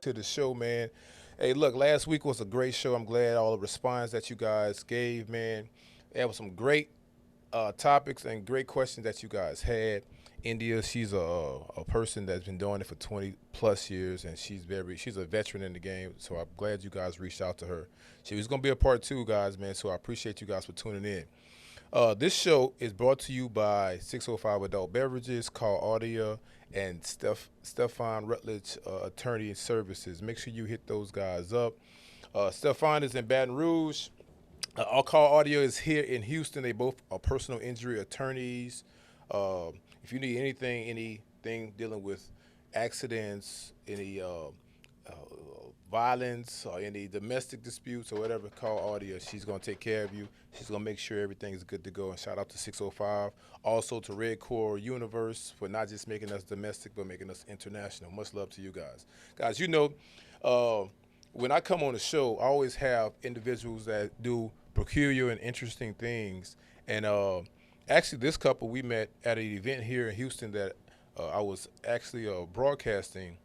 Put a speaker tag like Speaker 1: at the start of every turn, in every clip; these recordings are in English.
Speaker 1: to the show, man. Hey, look, last week was a great show. I'm glad all the response that you guys gave, man. There was some great topics and great questions that you guys had. India, she's a person that's been doing it for 20 plus years, and she's a veteran in the game. So I'm glad you guys reached out to her. She was gonna be a part two, guys, man. So I appreciate you guys for tuning in. This show is brought to you by 605 Adult Beverages, Call Audio, and Stefan Rutledge Attorney Services. Make sure you hit those guys up. Stefan is in Baton Rouge. Our Call Audio is here in Houston. They both are personal injury attorneys. If you need anything dealing with accidents, any violence, or any domestic disputes or whatever, call Audio. She's going to take care of you. She's going to make sure everything is good to go. And shout out to 605. Also to Red Core Universe for not just making us domestic, but making us international. Much love to you guys. Guys, when I come on the show, I always have individuals that do peculiar and interesting things. And actually, this couple we met at an event here in Houston that I was actually broadcasting,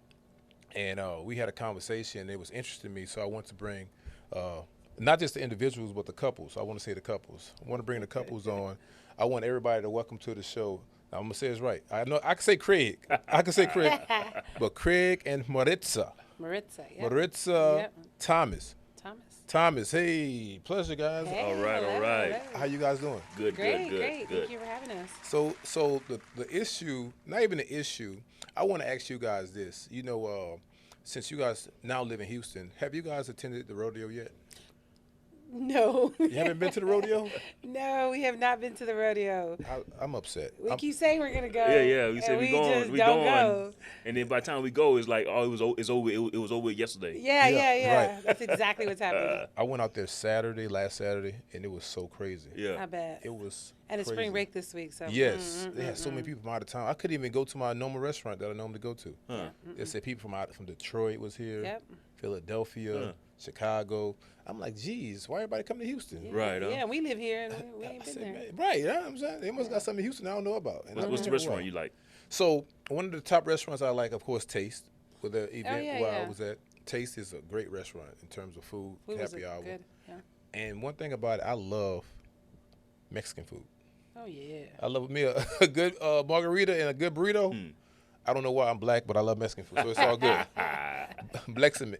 Speaker 1: and we had a conversation. It was interesting to me, so I want to bring not just the individuals, but the couples. I want to say the couples. I want to bring the couples on. I want everybody to welcome to the show. Now, I'm going to say it's right. I know I can say Craig. But Craig and Maritza. Maritza, yep. Thomas, hey, pleasure, guys.
Speaker 2: Hey,
Speaker 3: all right.
Speaker 1: How you guys doing?
Speaker 3: Good.
Speaker 2: Great. Thank you for having us.
Speaker 1: So the issue, not even the issue, I want to ask you guys this. Since you guys now live in Houston, have you guys attended the rodeo yet?
Speaker 2: No.
Speaker 1: You haven't been to the rodeo?
Speaker 2: No, we have not been to the rodeo.
Speaker 1: I'm upset.
Speaker 2: We keep saying we're gonna go.
Speaker 3: Yeah. We said
Speaker 2: we
Speaker 3: going.
Speaker 2: Go.
Speaker 3: And then by the time we go, it's like, oh, it was over yesterday.
Speaker 2: Yeah.
Speaker 1: Right.
Speaker 2: That's exactly what's happening.
Speaker 1: I went out there last Saturday, and it was so crazy.
Speaker 3: Yeah.
Speaker 2: I bet.
Speaker 1: It was
Speaker 2: And it's
Speaker 1: crazy.
Speaker 2: spring break this week, so.
Speaker 1: Yes. They had so many people from out of town. I couldn't even go to my normal restaurant that I normally go to.
Speaker 3: Huh.
Speaker 1: They said people from Detroit was here,
Speaker 2: Yep.
Speaker 1: Philadelphia, Chicago. I'm like, geez, why everybody come to Houston?
Speaker 2: Yeah.
Speaker 3: Right, huh?
Speaker 2: Yeah, we live here and we ain't been there.
Speaker 1: Right, you know what I'm saying? They must got something in Houston I don't know about. And
Speaker 3: What's the restaurant you like?
Speaker 1: So one of the top restaurants I like, of course, Taste. With the event I was at, Taste is a great restaurant in terms of food happy hour.
Speaker 2: Good. Yeah.
Speaker 1: And one thing about it, I love Mexican food.
Speaker 2: Oh yeah.
Speaker 1: I love me a good margarita and a good burrito. I don't know why I'm black, but I love Mexican food, so it's all good. Mexican.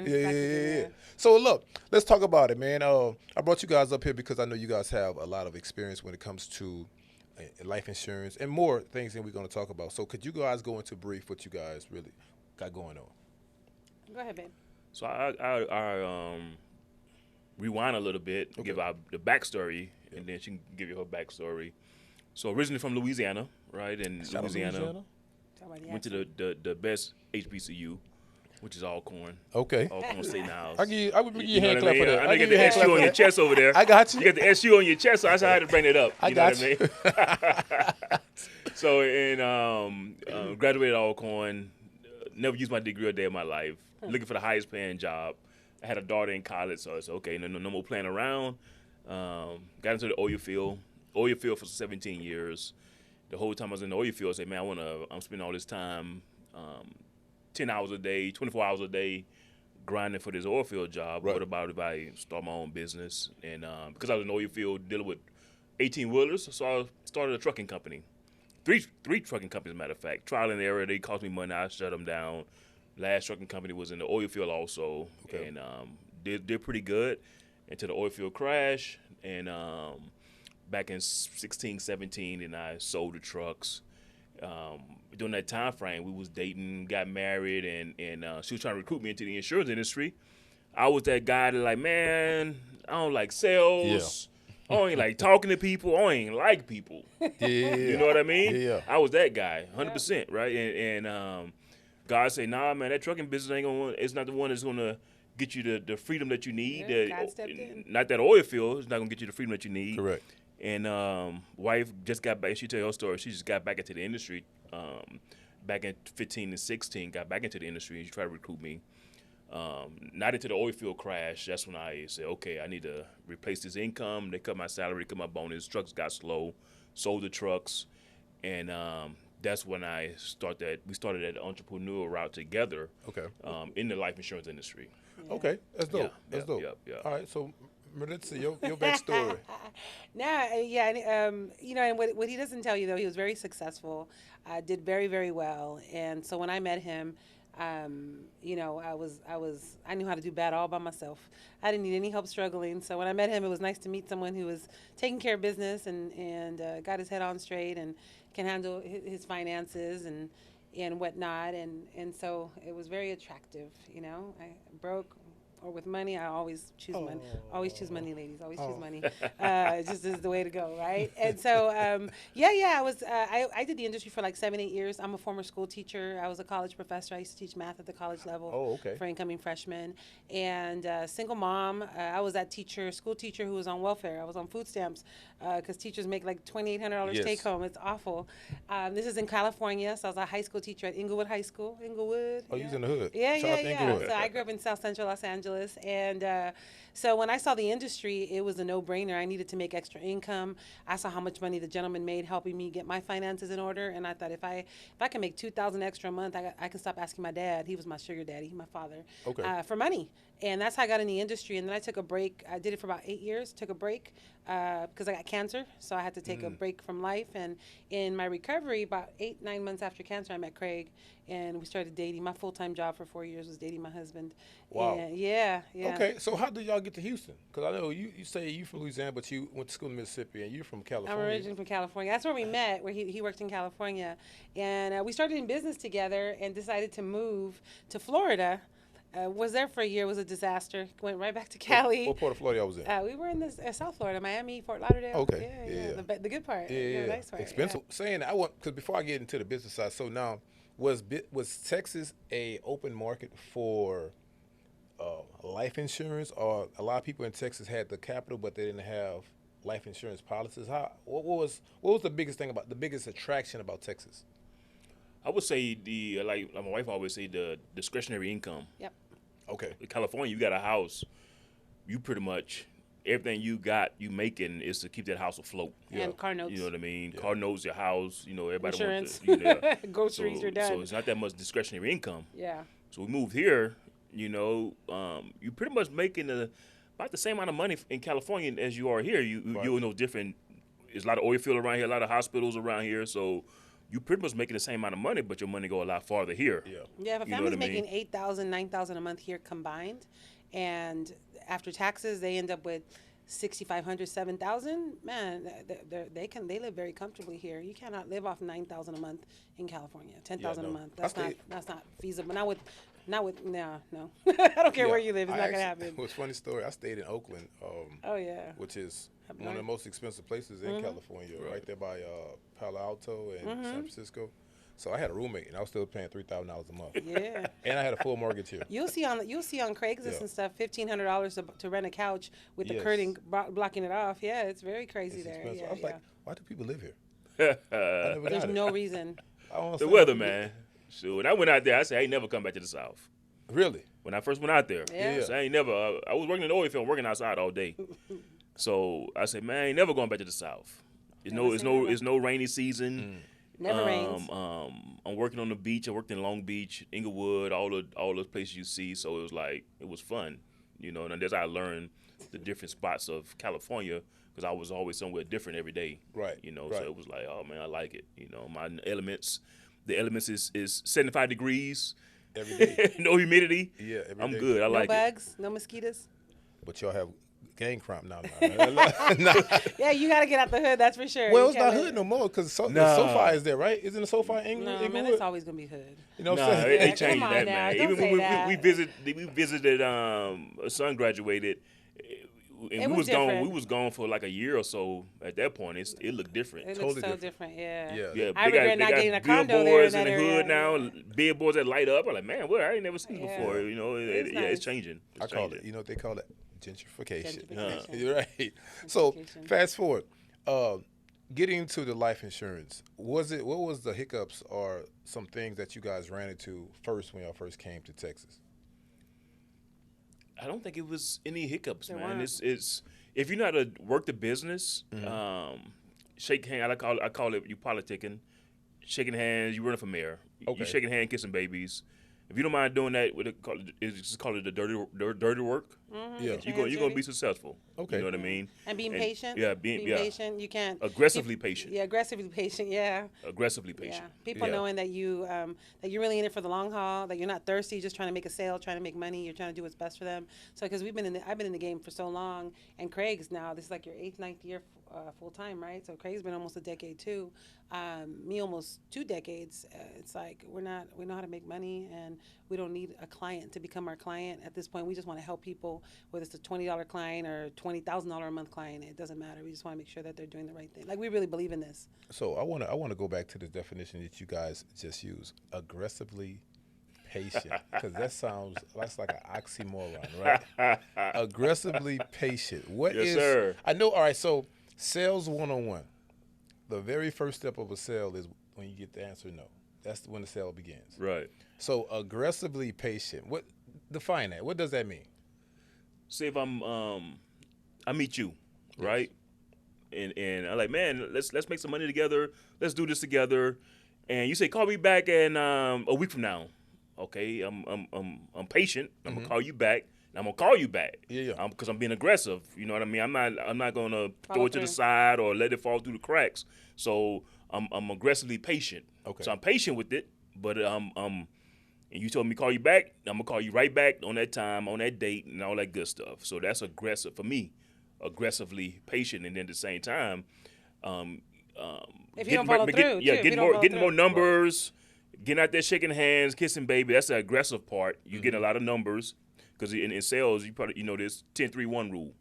Speaker 1: Yeah. So look, let's talk about it, man. I brought you guys up here because I know you guys have a lot of experience when it comes to life insurance and more things that we're going to talk about. So could you guys go into brief what you guys really got going on?
Speaker 2: Go ahead, babe.
Speaker 3: So I rewind a little bit, give out the backstory, and then she can give you her backstory. So originally from Louisiana, right? In Louisiana. Went to the best HBCU, which is Alcorn.
Speaker 1: Okay.
Speaker 3: Alcorn State House.
Speaker 1: I would give you a hand clap for that.
Speaker 3: I know you got the SU on your chest over there.
Speaker 1: I got you.
Speaker 3: You got the SU on your chest, so I had to bring it up.
Speaker 1: I got you.
Speaker 3: So, graduated Alcorn. Never used my degree a day of my life. Looking for the highest paying job. I had a daughter in college, so it's okay. No more playing around. Got into the oil field for 17 years. The whole time I was in the oil field, I said, man, I'm spending all this time, 10 hours a day, 24 hours a day, grinding for this oil field job.
Speaker 1: Right.
Speaker 3: What about if I start my own business? And because I was in the oil field dealing with 18-wheelers, so I started a trucking company. Three trucking companies, as a matter of fact. Trial and error, they cost me money, I shut them down. Last trucking company was in the oil field also, and did pretty good until the oil field crash. And back in 16, 17, and I sold the trucks. During that time frame, we was dating, got married, and she was trying to recruit me into the insurance industry. I was that guy that like, man, I don't like sales. I don't like talking to people. I don't like people.
Speaker 1: Yeah.
Speaker 3: You know what I mean?
Speaker 1: Yeah.
Speaker 3: I was that guy, 100%, right? And God said, nah, man, that trucking business ain't gonna. It's not the one that's gonna get you the freedom that you need.
Speaker 2: God stepped in.
Speaker 3: Not that oil field. It's not gonna get you the freedom that you need.
Speaker 1: Correct.
Speaker 3: And wife just got back. She tell her story. She just got back into the industry. Back in 15 and 16, got back into the industry, and she tried to recruit me. Not into the oil field crash. That's when I said, okay, I need to replace this income. They cut my salary, cut my bonus. Trucks got slow. Sold the trucks, and that's when I started. We started that entrepreneurial route together.
Speaker 1: Okay.
Speaker 3: In the life insurance industry.
Speaker 1: Okay. That's dope.
Speaker 3: Yeah,
Speaker 1: That's
Speaker 3: yeah,
Speaker 1: dope.
Speaker 3: yeah.
Speaker 1: All right. So, Maritza, your backstory.
Speaker 2: And, and what he doesn't tell you though, he was very successful, did very, very well. And so when I met him, I knew how to do bad all by myself. I didn't need any help struggling. So when I met him, it was nice to meet someone who was taking care of business and got his head on straight and can handle his finances and whatnot. And so it was very attractive. I broke or with money, I always choose money. Always choose money, ladies. Always choose money. It just is the way to go, right? And so, I did the industry for like 7-8 years. I'm a former school teacher. I was a college professor. I used to teach math at the college level for incoming freshmen. And single mom. I was that school teacher who was on welfare. I was on food stamps because teachers make like $2,800 take home. It's awful. This is in California, so I was a high school teacher at Inglewood High School. Inglewood.
Speaker 1: Oh, you was in the hood.
Speaker 2: Yeah. So I grew up in South Central Los Angeles. And so when I saw the industry, it was a no-brainer. I needed to make extra income. I saw how much money the gentleman made helping me get my finances in order. And I thought if I can make $2,000 extra a month, I can stop asking my dad. He was my sugar daddy, my father, for money. And that's how I got in the industry. And then I took a break. I did it for about 8 years, took a break because I got cancer. So I had to take a break from life. And in my recovery, about 8-9 months after cancer, I met Craig. And we started dating. My full-time job for 4 years was dating my husband.
Speaker 1: Wow.
Speaker 2: And yeah.
Speaker 1: Okay, so how did y'all get to Houston? Because I know you say you from Louisiana, but you went to school in Mississippi, and you're from California.
Speaker 2: I'm originally from California. That's where we met, where he worked in California. And we started in business together and decided to move to Florida. Was there for a year, was a disaster. Went right back to Cali.
Speaker 1: What part of Florida y'all was in?
Speaker 2: We were in this South Florida, Miami, Fort Lauderdale.
Speaker 1: Okay.
Speaker 2: Yeah. The good part.
Speaker 1: Yeah.
Speaker 2: The nice part.
Speaker 1: Expensive. Saying that, because before I get into the business side, so now, was Texas a open market for life insurance, or a lot of people in Texas had the capital, but they didn't have life insurance policies? What was the biggest thing the biggest attraction about Texas?
Speaker 3: I would say like my wife always say, the discretionary income.
Speaker 2: Yep.
Speaker 1: Okay.
Speaker 3: In California, you got a house, you pretty much everything you making is to keep that house afloat.
Speaker 2: And car notes.
Speaker 3: You know what I mean?
Speaker 2: Yeah.
Speaker 3: Car notes, your house. Everybody
Speaker 2: insurance.
Speaker 3: wants to,
Speaker 2: groceries. You're done.
Speaker 3: So it's not that much discretionary income.
Speaker 2: Yeah.
Speaker 3: So we moved here. You pretty much making about the same amount of money in California as you are here. You're no different. There's a lot of oil field around here, a lot of hospitals around here. So you pretty much making the same amount of money, but your money go a lot farther here.
Speaker 2: Yeah. If a family's making $8,000, $9,000 a month here combined, and after taxes they end up with $6,500, $7,000. Man, they live very comfortably here. You cannot live off $9,000 a month in California. $10,000 a month. That's not feasible. No. I don't care where you live. It's not gonna happen.
Speaker 1: It was a funny story. I stayed in Oakland. Which is one of the most expensive places in California, right there by Palo Alto and San Francisco. So I had a roommate, and I was still paying $3,000 a month.
Speaker 2: Yeah.
Speaker 1: And I had a full mortgage here.
Speaker 2: You'll see on Craigslist and stuff $1,500 to rent a couch with the curtain blocking it off. Yeah, it's very crazy there.
Speaker 1: Expensive.
Speaker 2: Yeah,
Speaker 1: I was like, why do people live here?
Speaker 2: There's no reason.
Speaker 3: The weather, man. So when I went out there, I said I ain't never come back to the South.
Speaker 1: Really?
Speaker 3: When I first went out there,
Speaker 2: Yeah.
Speaker 3: So I ain't never. I was working in the oil field, working outside all day. So I said, man, I ain't never going back to the South. It's no rainy season.
Speaker 2: Never rains.
Speaker 3: I'm working on the beach. I worked in Long Beach, Inglewood, all those places you see. So it was fun, And that's how I learned the different spots of California, because I was always somewhere different every day.
Speaker 1: Right.
Speaker 3: So it was like, oh man, I like it. My elements. The elements is 75 degrees.
Speaker 1: Every day.
Speaker 3: No humidity.
Speaker 1: Yeah, every
Speaker 3: I'm
Speaker 1: day.
Speaker 3: good. I like
Speaker 2: no bugs, no mosquitoes.
Speaker 1: But y'all have gang crime now.
Speaker 2: Yeah, you got to get out the hood, that's for sure.
Speaker 1: Well, it's not hood no more, because the SoFi is there, right? Isn't the SoFi in England?
Speaker 2: No, man, it's always going to be hood.
Speaker 1: You know what I'm saying?
Speaker 3: They changed that, man.
Speaker 2: Even
Speaker 3: when we visited, a son graduated, and we was gone for like a year or so. At that point, it looked different.
Speaker 2: It looks so different, yeah.
Speaker 3: I
Speaker 2: regret not getting a condo there in that
Speaker 3: the
Speaker 2: area.
Speaker 3: hood now, billboards that light up. I'm like, man, I ain't never seen this before.
Speaker 2: It's nice.
Speaker 3: It's changing.
Speaker 1: I call it, what they call it? Gentrification.
Speaker 2: Gentrification.
Speaker 1: Right. So fast forward, getting to the life insurance, what was the hiccups or some things that you guys ran into first when y'all first came to Texas?
Speaker 3: I don't think it was any hiccups, man. It's if you know how to work the business, shake hands. I call it you politicking. shaking hands. You running for mayor.
Speaker 1: Okay.
Speaker 3: You shaking hands, kissing babies. If you don't mind doing that, it's just call it the dirty work.
Speaker 1: Yeah.
Speaker 3: You're gonna be successful.
Speaker 1: Okay.
Speaker 3: You know what I mean?
Speaker 2: And being patient.
Speaker 3: Yeah, being
Speaker 2: patient. You can't
Speaker 3: aggressively patient.
Speaker 2: Yeah, aggressively patient. Yeah.
Speaker 3: Aggressively patient.
Speaker 2: Yeah. People
Speaker 3: Yeah.
Speaker 2: knowing that that you're really in it for the long haul, that you're not thirsty, just trying to make a sale, trying to make money. You're trying to do what's best for them. So because I've been in the game for so long, and Craig's now, this is like your 8th, 9th year full time, right? So Craig's been almost a decade too. Me almost 2 decades. It's like we know how to make money, and we don't need a client to become our client. At this point, we just want to help people, whether it's a $20 client or $20,000 a month client. It doesn't matter. We just want to make sure that they're doing the right thing. Like, we really believe in this.
Speaker 1: So I want to go back to the definition that you guys just used, aggressively patient, because that's like an oxymoron, right? Aggressively patient. What
Speaker 3: Yes,
Speaker 1: is?
Speaker 3: sir.
Speaker 1: I know. All right. So sales 101. The very first step of a sale is when you get the answer no. That's when the sale begins.
Speaker 3: Right.
Speaker 1: So aggressively patient. What define that? What does that mean?
Speaker 3: Say if I meet you, right? And I'm like, man, let's make some money together. Let's do this together. And you say, call me back in a week from now. Okay, I'm patient. I'm gonna call you back. I'm gonna call you back.
Speaker 1: Yeah.
Speaker 3: Because I'm being aggressive. You know what I mean? I'm not gonna throw
Speaker 2: Follow
Speaker 3: it to the
Speaker 2: through.
Speaker 3: side or let it fall through the cracks. So I'm aggressively patient.
Speaker 1: Okay.
Speaker 3: So I'm patient with it, but and you told me to call you back. I'm gonna call you right back on that time, on that date, and all that good stuff. So that's aggressive for me. Aggressively patient, and then at the same time,
Speaker 2: If you don't follow through, too, if you
Speaker 3: getting
Speaker 2: don't
Speaker 3: more
Speaker 2: follow
Speaker 3: getting more
Speaker 2: through.
Speaker 3: numbers, getting out there shaking hands, kissing baby. That's the aggressive part. You
Speaker 1: Mm-hmm.
Speaker 3: get a lot of numbers because in sales, you probably this 10-3-1 rule.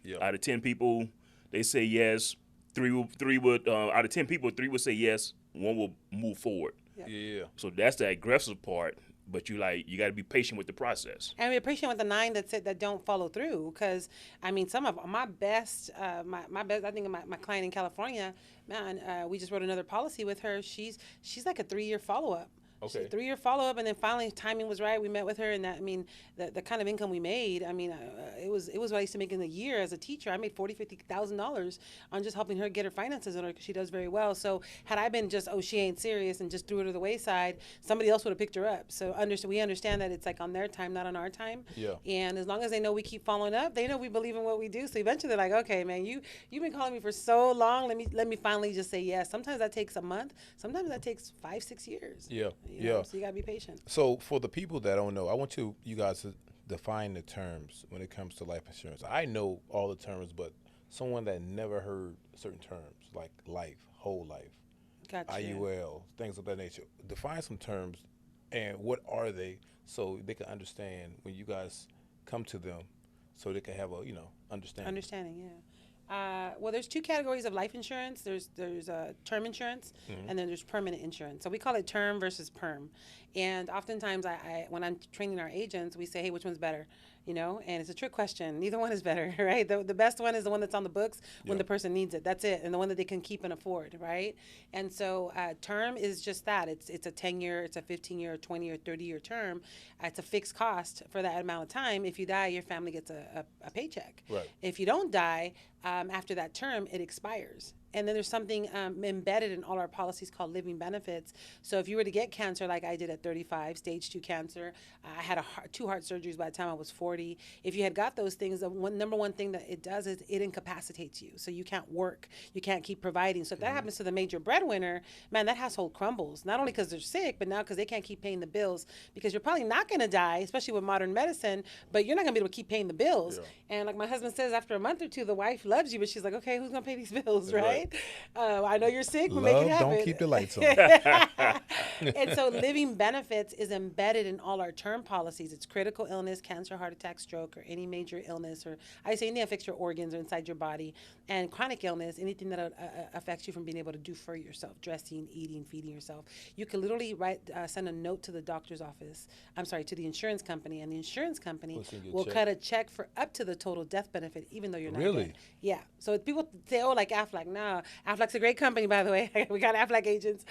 Speaker 1: Yeah.
Speaker 3: Out of 10 people, they say yes. Three would out of 10 people, 3 would say yes. 1 will move forward.
Speaker 1: Yeah.
Speaker 3: So that's the aggressive part. But you got to be patient with the process.
Speaker 2: And we appreciate with the 9 that don't follow through, because I mean, some of my best, my best. I think of my client in California, man. We just wrote another policy with her. She's like a 3-year follow up.
Speaker 1: Okay.
Speaker 2: 3-year follow up, and then finally timing was right. We met with her, and the kind of income we made. I mean, it was what I used to make in a year as a teacher. I made $40,000-$50,000 on just helping her get her finances in order, because she does very well. So had I been just, oh, she ain't serious, and just threw her to the wayside, somebody else would have picked her up. So we understand that it's like on their time, not on our time.
Speaker 1: Yeah.
Speaker 2: And as long as they know we keep following up, they know we believe in what we do. So eventually they're like, okay, man, you've been calling me for so long. Let me finally just say yes. Sometimes that takes a month. Sometimes that takes 5-6 years.
Speaker 1: Yeah.
Speaker 2: You know, so you gotta be patient.
Speaker 1: So for the people that don't know, I want you guys to define the terms when it comes to life insurance. I know all the terms, but someone that never heard certain terms like life, whole life,
Speaker 2: Gotcha.
Speaker 1: IUL, things of that nature. Define some terms and what are they, so they can understand when you guys come to them, so they can have a understanding.
Speaker 2: Yeah. Well, there's 2 categories of life insurance. There's term insurance, and then there's permanent insurance. So we call it term versus perm. And oftentimes, I when I'm training our agents, we say, hey, which one's better? And it's a trick question. Neither one is better, right? The best one is the one that's on the books when the person needs it. That's it, and the one that they can keep and afford, right? And so term is just that. It's a 10-year, it's a 15-year, 20-year, 30-year term. It's a fixed cost for that amount of time. If you die, your family gets a paycheck.
Speaker 1: Right.
Speaker 2: If you don't die, after that term, it expires. And then there's something embedded in all our policies called living benefits. So if you were to get cancer like I did at 35, stage 2 cancer, I had 2 heart surgeries by the time I was 40. If you had got those things, the number one thing that it does is it incapacitates you. So you can't work. You can't keep providing. So if that happens to the major breadwinner, man, that household crumbles. Not only because they're sick, but now because they can't keep paying the bills. Because you're probably not going to die, especially with modern medicine, but you're not going to be able to keep paying the bills.
Speaker 1: Yeah.
Speaker 2: And like my husband says, after a month or 2, the wife loves you, but she's like, okay, who's going to pay these bills,
Speaker 1: That's
Speaker 2: right? I know you're sick, but make it
Speaker 1: Love,
Speaker 2: happen.
Speaker 1: don't keep the lights on.
Speaker 2: And so living benefits is embedded in all our term policies. It's critical illness, cancer, heart attack, stroke, or any major illness, or I say anything that affects your organs or inside your body, and chronic illness, anything that affects you from being able to do for yourself, dressing, eating, feeding yourself. You can literally send a note to the doctor's office, to the insurance company, and the insurance company will cut a check for up to the total death benefit, even though you're not
Speaker 1: Really?
Speaker 2: dead. Yeah. So people say, oh, like Aflac. Nah, Aflac's a great company, by the way. We got Aflac agents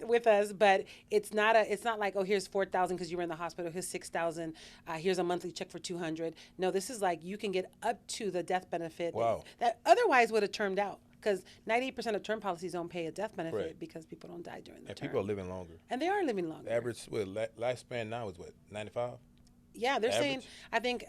Speaker 2: with us, but it's not like, oh, here's $4,000 because you were in the hospital. Here's $6,000. Here's a monthly check for $200. No, this is like you can get up to the death benefit
Speaker 1: Wow.
Speaker 2: that otherwise would have termed out. because 98% of term policies don't pay a death benefit
Speaker 1: Correct.
Speaker 2: because people don't die during the
Speaker 1: And
Speaker 2: term.
Speaker 1: people are living longer.
Speaker 2: And they are living longer.
Speaker 1: The average lifespan now is what, 95?
Speaker 2: Yeah, they're saying,
Speaker 1: Average?
Speaker 2: I think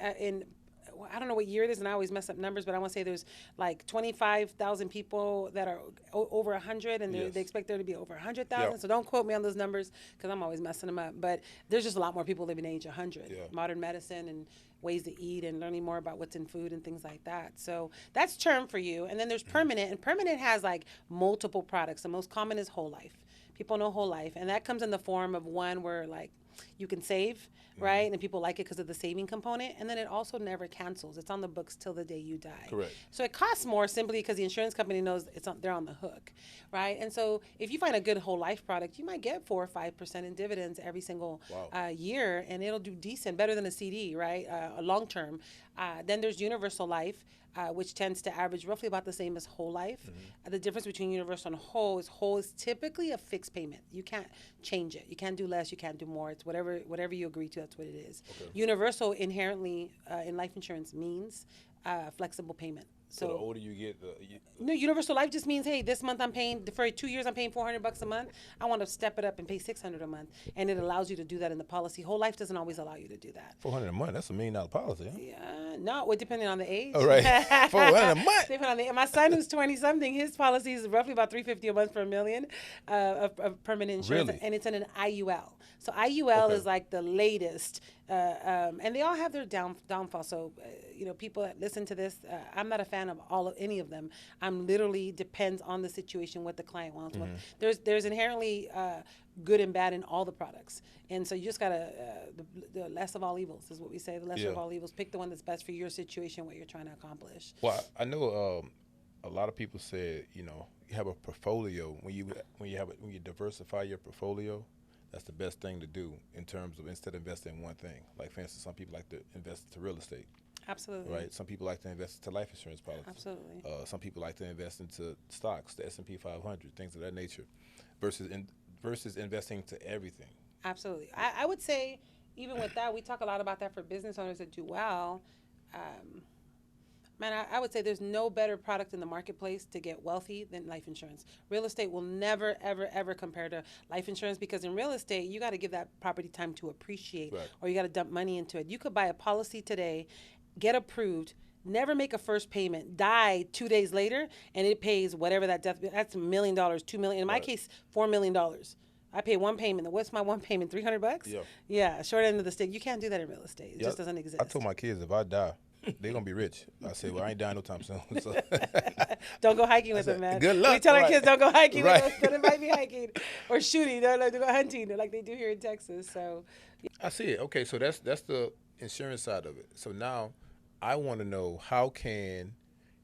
Speaker 2: I don't know what year it is, and I always mess up numbers, but I want to say there's like 25,000 people that are over 100, and
Speaker 1: Yes.
Speaker 2: they expect there to be over 100,000.
Speaker 1: Yep.
Speaker 2: So don't quote me on those numbers because I'm always messing them up. But there's just a lot more people living age 100.
Speaker 1: Yeah.
Speaker 2: Modern medicine and ways to eat and learning more about what's in food and things like that. So that's term for you. And then there's permanent, and permanent has like multiple products. The most common is whole life. People know whole life, and that comes in the form of one where like you can save, right? And people like it because of the saving component. And then it also never cancels. It's on the books till the day you die.
Speaker 1: Correct.
Speaker 2: So it costs more simply because the insurance company knows they're on the hook, right? And so if you find a good whole life product, you might get 4 or 5% in dividends every single year, and it'll do decent, better than a CD, right? A long term. Then there's universal life. Which tends to average roughly about the same as whole life. The difference between universal and whole is typically a fixed payment. You can't change it. You can't do less. You can't do more. It's whatever you agree to. That's what it is. Okay. Universal inherently in life insurance means flexible payment.
Speaker 1: So the older you get,
Speaker 2: no, universal life just means, hey, this month I'm paying, for 2 years I'm paying $400 a month. I want to step it up and pay $600 a month, and it allows you to do that in the policy. Whole life doesn't always allow you to do that.
Speaker 1: $400 a month. That's $1 million policy. Huh?
Speaker 2: Yeah, no, well, depending on the age.
Speaker 1: All right, $400 a month.
Speaker 2: Depending on the, my son who's 20 something, his policy is roughly about $350 a month for $1 million of permanent insurance,
Speaker 1: Really?
Speaker 2: and it's in an IUL. So IUL is like the latest, and they all have their downfall. So people that listen to this, I'm not a fan of any of them. I'm literally depends on the situation, what the client wants. There's inherently good and bad in all the products, and so you just gotta the less of all evils is what we say. The lesser of all evils. Pick the one that's best for your situation, what you're trying to accomplish.
Speaker 1: Well, I know a lot of people say you have a portfolio when you diversify your portfolio. That's the best thing to do in terms of instead of investing in one thing. Like, for instance, some people like to invest into real estate.
Speaker 2: Absolutely.
Speaker 1: Right. Some people like to invest into life insurance policies.
Speaker 2: Absolutely.
Speaker 1: Some people like to invest into stocks, the S&P 500, things of that nature, versus investing into everything.
Speaker 2: Absolutely. I would say, even with that, we talk a lot about that for business owners that do well. I would say there's no better product in the marketplace to get wealthy than life insurance. Real estate will never, ever, ever compare to life insurance because in real estate, you got to give that property time to appreciate, right, or you got to dump money into it. You could buy a policy today, get approved, never make a first payment, die 2 days later, and it pays whatever that death. That's $1 million, $2 million. In my case, $4 million. I pay one payment. What's my one payment? $300?
Speaker 1: Yeah.
Speaker 2: Yeah. Short end of the stick. You can't do that in real estate. It just doesn't exist.
Speaker 1: I told my kids if I die, they're gonna be rich. I said, well, I ain't dying no time soon. So.
Speaker 2: Don't go hiking with them, man.
Speaker 1: Good luck.
Speaker 2: We tell our kids don't go hiking
Speaker 1: right.
Speaker 2: with us, but it might be hiking or shooting. Don't go hunting like they do here in Texas. So.
Speaker 1: I see it. Okay, so that's the insurance side of it. So now, I want to know, how can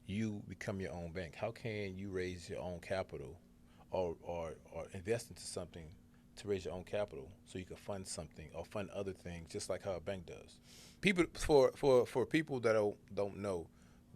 Speaker 1: you become your own bank? How can you raise your own capital, or invest into something to raise your own capital so you can fund something or fund other things, just like how a bank does? People, for people that don't know,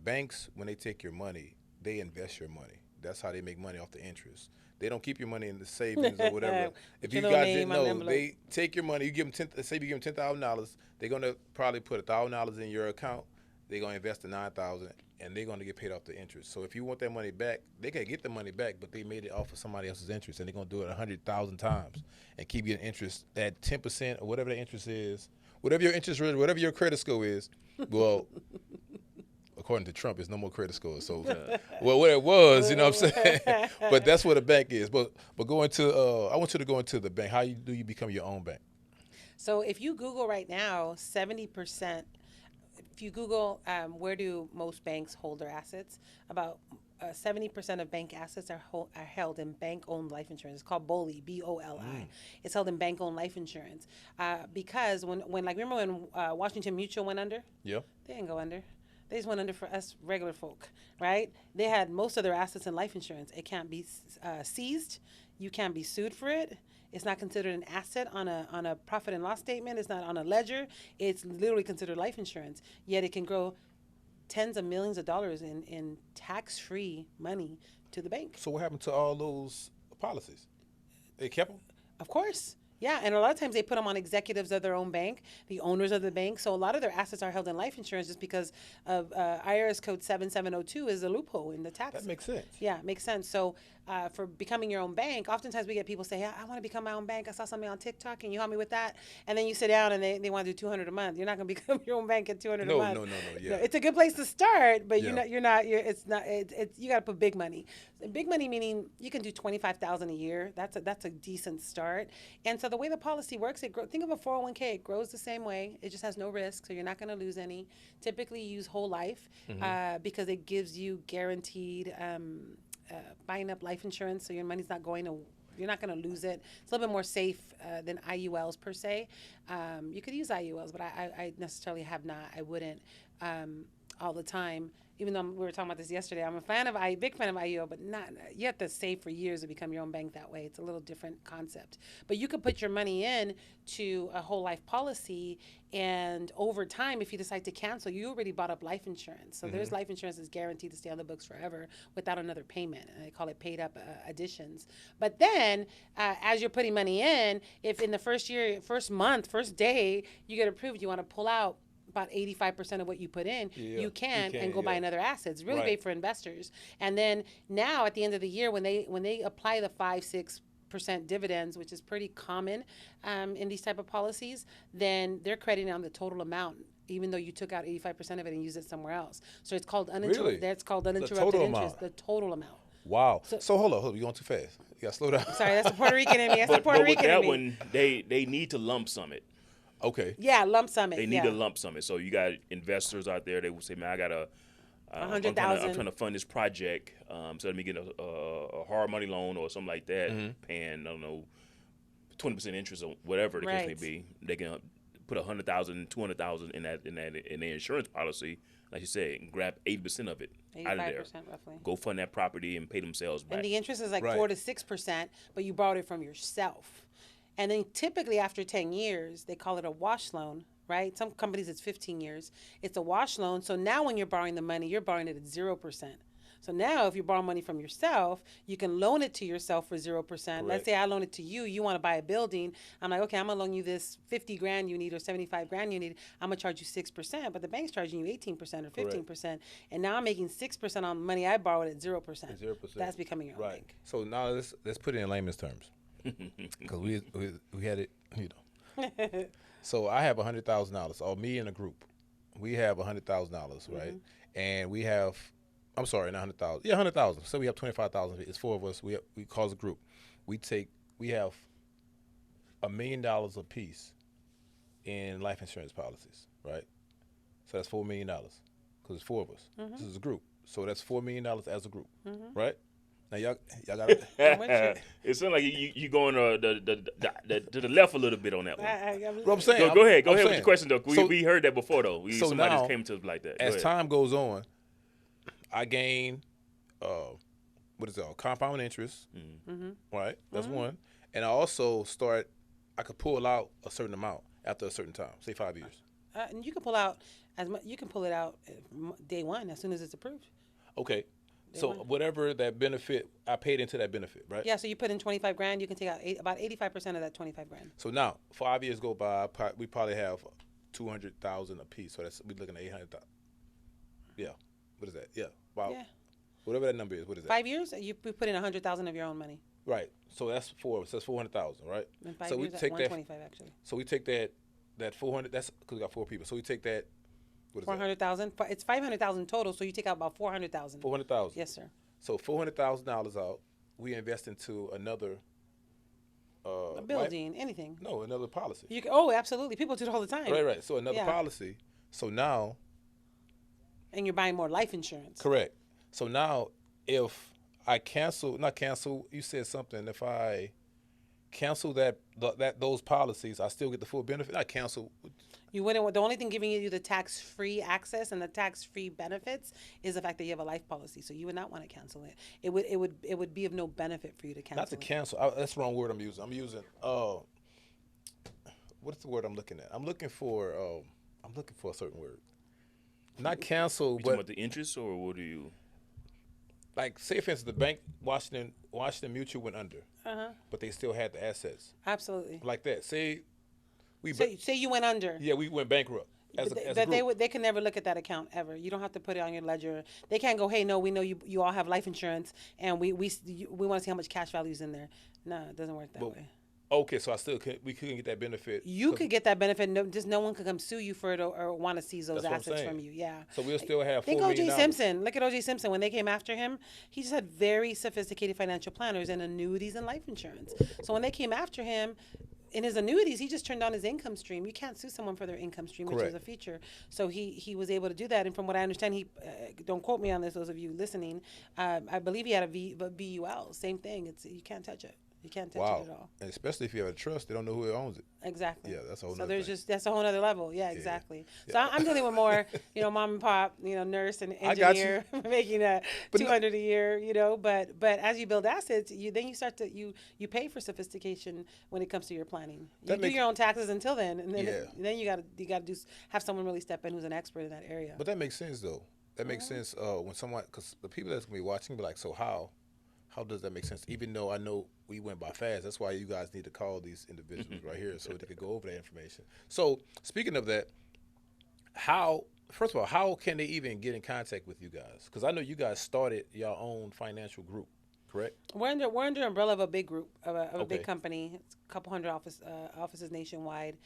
Speaker 1: banks, when they take your money, they invest your money. That's how they make money off the interest. They don't keep your money in the savings or whatever. If you guys didn't know, they take your money. You give them say you give them $10,000, they're gonna probably put $1,000 in your account. They're gonna invest the $9,000, and they're gonna get paid off the interest. So if you want that money back, they can get the money back, but they made it off of somebody else's interest, and they're gonna do it 100,000 times and keep getting interest at 10% or whatever the interest is. Whatever your interest rate, whatever your credit score is, well, according to Trump, it's no more credit score. So, well, what it was, you know what I'm saying? But that's what a bank is. But going to, I want you to go into the bank. How do you become your own bank?
Speaker 2: So if you Google right now, 70%, if you Google where do most banks hold their assets, about 70% of bank assets are held in bank-owned life insurance. It's called BOLI, B-O-L-I. It's held in bank-owned life insurance because when remember when Washington Mutual went under?
Speaker 1: Yeah.
Speaker 2: They didn't go under. They just went under for us regular folk, right? They had most of their assets in life insurance. It can't be seized. You can't be sued for it. It's not considered an asset on a profit and loss statement. It's not on a ledger. It's literally considered life insurance. Yet it can grow tens of millions of dollars in tax-free money to the bank.
Speaker 1: So what happened to all those policies? They kept them?
Speaker 2: Of course. Yeah, and a lot of times they put them on executives of their own bank, the owners of the bank. So a lot of their assets are held in life insurance just because of IRS code 7702 is a loophole in the tax.
Speaker 1: That makes sense.
Speaker 2: Yeah, makes sense. So for becoming your own bank, oftentimes we get people say, I want to become my own bank. I saw something on TikTok. Can you help me with that? And then you sit down and they want to do 200 a month. You're not going to become your own bank at 200 a month.
Speaker 1: No. Yeah.
Speaker 2: It's a good place to start, but
Speaker 1: Yeah.
Speaker 2: you got to put big money. Big money meaning you can do 25,000 a year. That's a decent start. And so the way the policy works, think of a 401k. It grows the same way. It just has no risk, so you're not going to lose any. Typically, use whole life because it gives you guaranteed buying up life insurance, so your money's not going to. You're not going to lose it. It's a little bit more safe than IULs per se. You could use IULs, but I necessarily have not. I wouldn't all the time. Even though we were talking about this yesterday, I'm a big fan of IUL, but not. You have to save for years to become your own bank that way. It's a little different concept. But you could put your money in to a whole life policy, and over time, if you decide to cancel, you already bought up life insurance. So there's life insurance that's guaranteed to stay on the books forever without another payment. And they call it paid up additions. But then, as you're putting money in, if in the first year, first month, first day, you get approved, you want to pull out about 85% of what you put in, you can and go buy another asset. It's really great for investors. And then now at the end of the year, when they apply the 5-6% dividends, which is pretty common in these type of policies, then they're crediting on the total amount, even though you took out 85% of it and used it somewhere else. So it's called uninterrupted.
Speaker 1: Really?
Speaker 2: That's called uninterrupted
Speaker 1: total
Speaker 2: interest.
Speaker 1: amount.
Speaker 2: The total amount.
Speaker 1: Wow. So hold on, you're going too fast. You got to slow down.
Speaker 2: Sorry, that's the Puerto Rican in me. That's the
Speaker 3: But
Speaker 2: Puerto
Speaker 3: with
Speaker 2: Rican
Speaker 3: that
Speaker 2: in me.
Speaker 3: one, they need to lump sum it.
Speaker 1: Okay.
Speaker 2: Yeah, lump sum it.
Speaker 3: They need to lump sum it. So you got investors out there. They will say, "Man, I got I'm trying to fund this project. So let me get a hard money loan or something like that, paying I don't know 20% interest or whatever the case may be. They can put 100,000, 200,000 in their insurance policy, like you said, and grab 80% of it out of there.
Speaker 2: 85% roughly.
Speaker 3: Go fund that property and pay themselves back.
Speaker 2: And the interest is like 4 to 6%, but you borrowed it from yourself. And then typically after 10 years, they call it a wash loan, right? Some companies it's 15 years. It's a wash loan. So now when you're borrowing the money, you're borrowing it at 0%. So now if you borrow money from yourself, you can loan it to yourself for 0%. Correct. Let's say I loan it to you. You want to buy a building. I'm like, okay, I'm going to loan you this 50 grand you need or 75 grand you need. I'm going to charge you 6%, but the bank's charging you 18% or 15%. Correct. And now I'm making 6% on money I borrowed at 0%. 0%. That's becoming your own bank.
Speaker 1: So now let's put it in layman's terms. Because we had it, So I have $100,000, or me and a group. We have $100,000, right? And we have, I'm sorry, not 100,000. Yeah, 100,000. So we have 25,000. It's 4 of us. We cause a group. We have $1 million a piece in life insurance policies, right? So that's $4 million because it's 4 of us. This is a group. So that's $4 million as a group, right? Now y'all got it.
Speaker 3: It sounds like you going to the left a little bit on that one.
Speaker 1: What I'm saying.
Speaker 3: Go ahead with your question though. We heard that before though. Somebody
Speaker 1: now,
Speaker 3: just came to us like that.
Speaker 1: As time goes on, I gain what is it called? Compound interest. Right? That's one. And I also I could pull out a certain amount after a certain time, say 5 years.
Speaker 2: And you can pull out you can pull it out day one as soon as it's approved.
Speaker 1: Okay. So whatever that benefit, I paid into that benefit, right?
Speaker 2: Yeah, so you put in 25 grand, you can take out about 85% of that 25 grand.
Speaker 1: So now, 5 years go by, we probably have 200,000 a piece. So we're looking at 800,000. Yeah. What is that? Yeah. Wow. Yeah. Whatever that number is, what is that?
Speaker 2: 5 years, you put in 100,000 of your own money.
Speaker 1: Right. So that's 400,000, right?
Speaker 2: In 5
Speaker 1: so
Speaker 2: years,
Speaker 1: we take
Speaker 2: 125 actually.
Speaker 1: So we take that 400. That's because we got 4 people. So we take that.
Speaker 2: 400,000. It's 500,000 total. So you take out about 400,000.
Speaker 1: 400,000.
Speaker 2: Yes, sir.
Speaker 1: So $400,000 out. We invest into another.
Speaker 2: A building, anything.
Speaker 1: No, another policy.
Speaker 2: Absolutely. People do it all the time.
Speaker 1: Right. So another policy. So now.
Speaker 2: And you're buying more life insurance.
Speaker 1: Correct. So now, if I not cancel, you said something. If I cancel those policies, I still get the full benefit. I cancel.
Speaker 2: You wouldn't. The only thing giving you the tax-free access and the tax-free benefits is the fact that you have a life policy. So you would not want to cancel it. It would be of no benefit for you to cancel.
Speaker 1: Not to cancel. That's the wrong word I'm using. I'm using. What's the word I'm looking at? I'm looking for a certain word. Not cancel,
Speaker 3: you talking about the interest or what do you?
Speaker 1: like say for instance, the bank Washington Mutual went under, but they still had the assets
Speaker 2: Absolutely.
Speaker 1: like that. Say
Speaker 2: Say you went under.
Speaker 1: yeah, we went bankrupt as a group.
Speaker 2: They can never look at that account ever. You don't have to put it on your ledger. They can't go, hey, no, we know you all have life insurance, and we want to see how much cash value is in there. No, it doesn't work that way.
Speaker 1: Okay, so we couldn't get that benefit.
Speaker 2: You could get that benefit. No one could come sue you for it or want to seize those
Speaker 1: That's what I'm
Speaker 2: assets
Speaker 1: saying.
Speaker 2: from you. Yeah.
Speaker 1: So we'll still have $4
Speaker 2: Think
Speaker 1: million.
Speaker 2: O.J. Simpson. Look at O.J. Simpson. When they came after him, he just had very sophisticated financial planners and annuities and life insurance. So when they came after him, in his annuities, he just turned on his income stream. You can't sue someone for their income stream, which is a feature. So he was able to do that. And from what I understand, don't quote me on this, those of you listening, I believe he had a VUL. Same thing. You can't touch it. You can't touch it at all.
Speaker 1: And especially if you have a trust, they don't know who owns it.
Speaker 2: Exactly.
Speaker 1: Yeah, that's a whole
Speaker 2: So
Speaker 1: nother
Speaker 2: there's
Speaker 1: thing.
Speaker 2: that's a whole other level. Yeah, exactly. So I'm dealing with more, mom and pop, nurse and engineer making $200 a year, but as you build assets, then you start to you pay for sophistication when it comes to your planning. You do your own taxes until then, and then you got to have someone really step in who's an expert in that area.
Speaker 1: But that makes sense though. That makes sense when someone, because the people that's gonna be watching be like, so how does that make sense? Even though I know we went by fast, that's why you guys need to call these individuals right here so they could go over that information. So speaking of that, first of all, how can they even get in contact with you guys? Because I know you guys started your own financial group, correct?
Speaker 2: We're under umbrella of a big group of a big company. It's a couple hundred offices nationwide.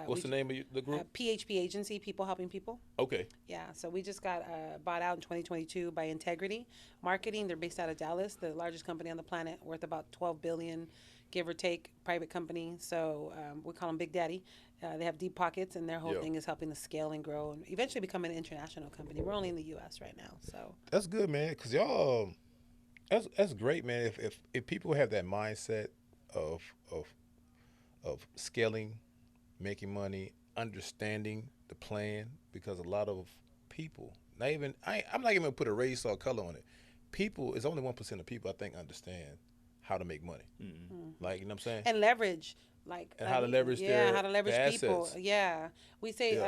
Speaker 1: What's the name of the group?
Speaker 2: PHP Agency, People Helping People.
Speaker 1: Okay.
Speaker 2: Yeah, so we just got bought out in 2022 by Integrity Marketing. They're based out of Dallas, the largest company on the planet, worth about $12 billion, give or take, private company. So we call them Big Daddy. They have deep pockets, and their whole thing is helping to scale and grow and eventually become an international company. We're only in the U.S. right now, so.
Speaker 1: That's good, man, because y'all, that's great, man. If people have that mindset of scaling, making money, understanding the plan, because a lot of people, I'm not even gonna put a race or color on it. People, it's only 1% of people I think understand how to make money. Like, you know what I'm saying?
Speaker 2: And leverage,
Speaker 1: how to leverage their
Speaker 2: people.
Speaker 1: assets.
Speaker 2: Yeah, we say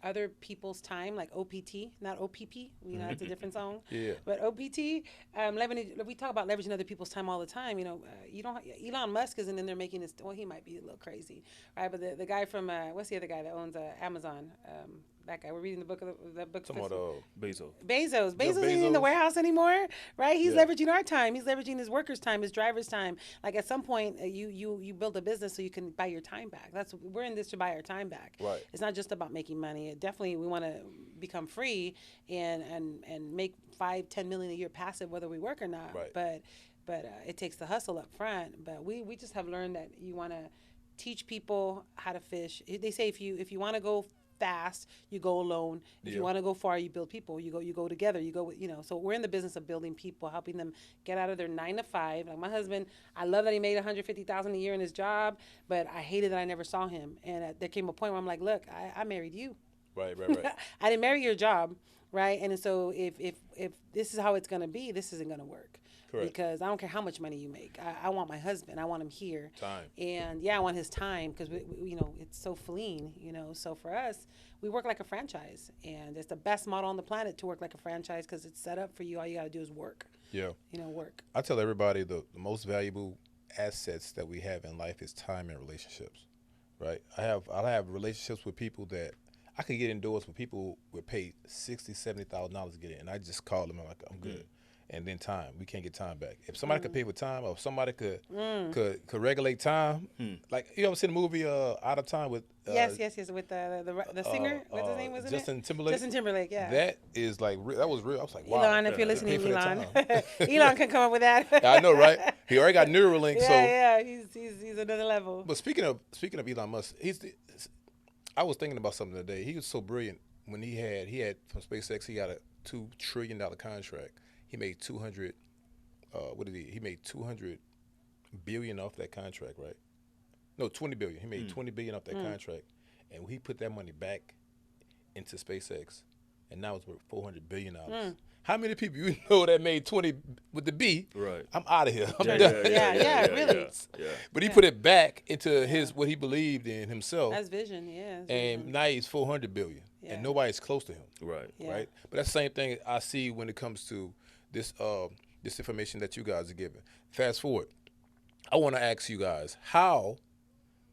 Speaker 2: other people's time, like OPT, not OPP. It's a different song.
Speaker 1: Yeah.
Speaker 2: But OPT, we talk about leveraging other people's time all the time. Elon Musk isn't in there making this. Well, he might be a little crazy, right? But the guy from what's the other guy that owns Amazon? That guy. We're reading the book.
Speaker 1: Somewhat Bezos.
Speaker 2: Bezos isn't in the warehouse anymore, right? He's leveraging our time. He's leveraging his workers' time, his driver's time. Like at some point, you build a business so you can buy your time back. We're in this to buy our time back.
Speaker 1: Right.
Speaker 2: It's not just about making money. Definitely, we want to become free and make $5-10 million a year passive, whether we work or not.
Speaker 1: Right.
Speaker 2: But it takes the hustle up front. But we just have learned that you want to teach people how to fish. They say if you want to go fast, you go alone. If you want to go far, you build people. You go together. So we're in the business of building people, helping them get out of their 9 to 5. Like my husband, I love that he made $150,000 a year in his job, but I hated that I never saw him. And there came a point where I'm like, look, I married you.
Speaker 1: Right.
Speaker 2: I didn't marry your job, right? And so if this is how it's going to be, this isn't going to work.
Speaker 1: Correct.
Speaker 2: Because I don't care how much money you make. I want my husband. I want him here.
Speaker 1: Time.
Speaker 2: And I want his time because it's so fleeting. So for us, we work like a franchise, and it's the best model on the planet to work like a franchise because it's set up for you. All you got to do is work.
Speaker 1: Yeah.
Speaker 2: Work.
Speaker 1: I tell everybody the most valuable assets that we have in life is time and relationships. Right. I have relationships with people that I could get indoors with people would pay $60,000-$70,000 to get in, and I just call them. I'm like, I'm good. And then time, we can't get time back. If somebody could pay for time, or if somebody could regulate time, like you ever seen the movie Out of Time with
Speaker 2: yes, with the singer, what's his name?
Speaker 1: Justin Timberlake.
Speaker 2: Justin Timberlake, yeah.
Speaker 1: That is like that was real. I was like, wow.
Speaker 2: Elon, if you're listening, Elon, Elon can come up with that.
Speaker 1: I know, right? He already got Neuralink,
Speaker 2: he's another level.
Speaker 1: But speaking of Elon Musk, I was thinking about something today. He was so brilliant when he had from SpaceX. He got a $2 trillion contract. He made 200. What did he? He made 200 billion off that contract, right? No, 20 billion. He made 20 billion off that contract, and he put that money back into SpaceX, and now it's worth $400 billion. How many people you know that made 20 with the B? Right. I'm out of here. I'm done.
Speaker 2: Yeah, really.
Speaker 1: Yeah. But he put it back into what he believed in himself.
Speaker 2: That's vision, yeah.
Speaker 1: And now he's $400 billion.
Speaker 2: Yeah.
Speaker 1: and nobody's close to him.
Speaker 3: Right.
Speaker 2: Yeah.
Speaker 1: Right? But that's the same thing I see when it comes to this this information that you guys are giving. Fast forward, I want to ask you guys, how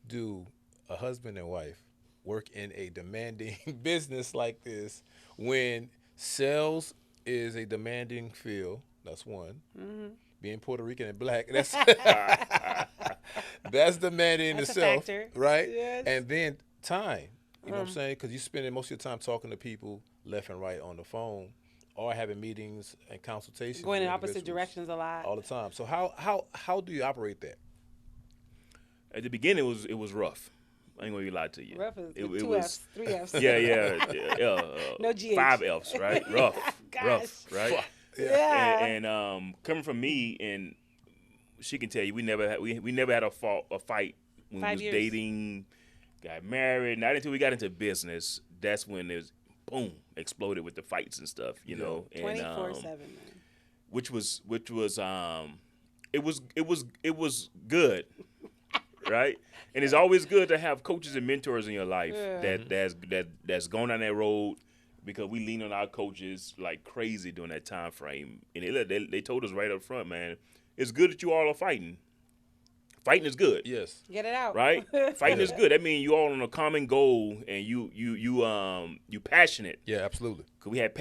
Speaker 1: do a husband and wife work in a demanding business like this when sales is a demanding field? That's one.
Speaker 2: Mm-hmm.
Speaker 1: Being Puerto Rican and black, that's that's demanding in
Speaker 2: That's a
Speaker 1: itself,
Speaker 2: factor.
Speaker 1: right?
Speaker 2: Yes.
Speaker 1: And then time, you know what I'm saying? Because you're spending most of your time talking to people left and right on the phone, or having meetings and consultations.
Speaker 2: Going in
Speaker 1: with
Speaker 2: opposite
Speaker 1: individuals
Speaker 2: directions a lot.
Speaker 1: all the time. So how do you operate that?
Speaker 3: At the beginning, it was rough. I ain't gonna even lie to you.
Speaker 2: Rough is
Speaker 3: It
Speaker 2: two
Speaker 3: was,
Speaker 2: F's, 3 F's.
Speaker 3: yeah.
Speaker 2: No GH.
Speaker 3: 5 F's, right? Rough,
Speaker 2: Gosh.
Speaker 3: rough, right?
Speaker 2: Yeah.
Speaker 3: And coming from me, and she can tell you, we never had a fight when
Speaker 2: 5
Speaker 3: we was
Speaker 2: years.
Speaker 3: dating, got married. Not until we got into business, that's when it was boom, exploded with the fights and stuff, you know. And
Speaker 2: 24/7.
Speaker 3: which was it was good. Right, and it's always good to have coaches and mentors in your life that's going down that road, because we lean on our coaches like crazy during that time frame. And they told us right up front, man, it's good that you all are fighting. Fighting is good.
Speaker 1: Yes.
Speaker 2: Get it out.
Speaker 3: Right? Fighting is good. That means you all on a common goal, and you passionate.
Speaker 1: Yeah, absolutely.
Speaker 3: Cause we had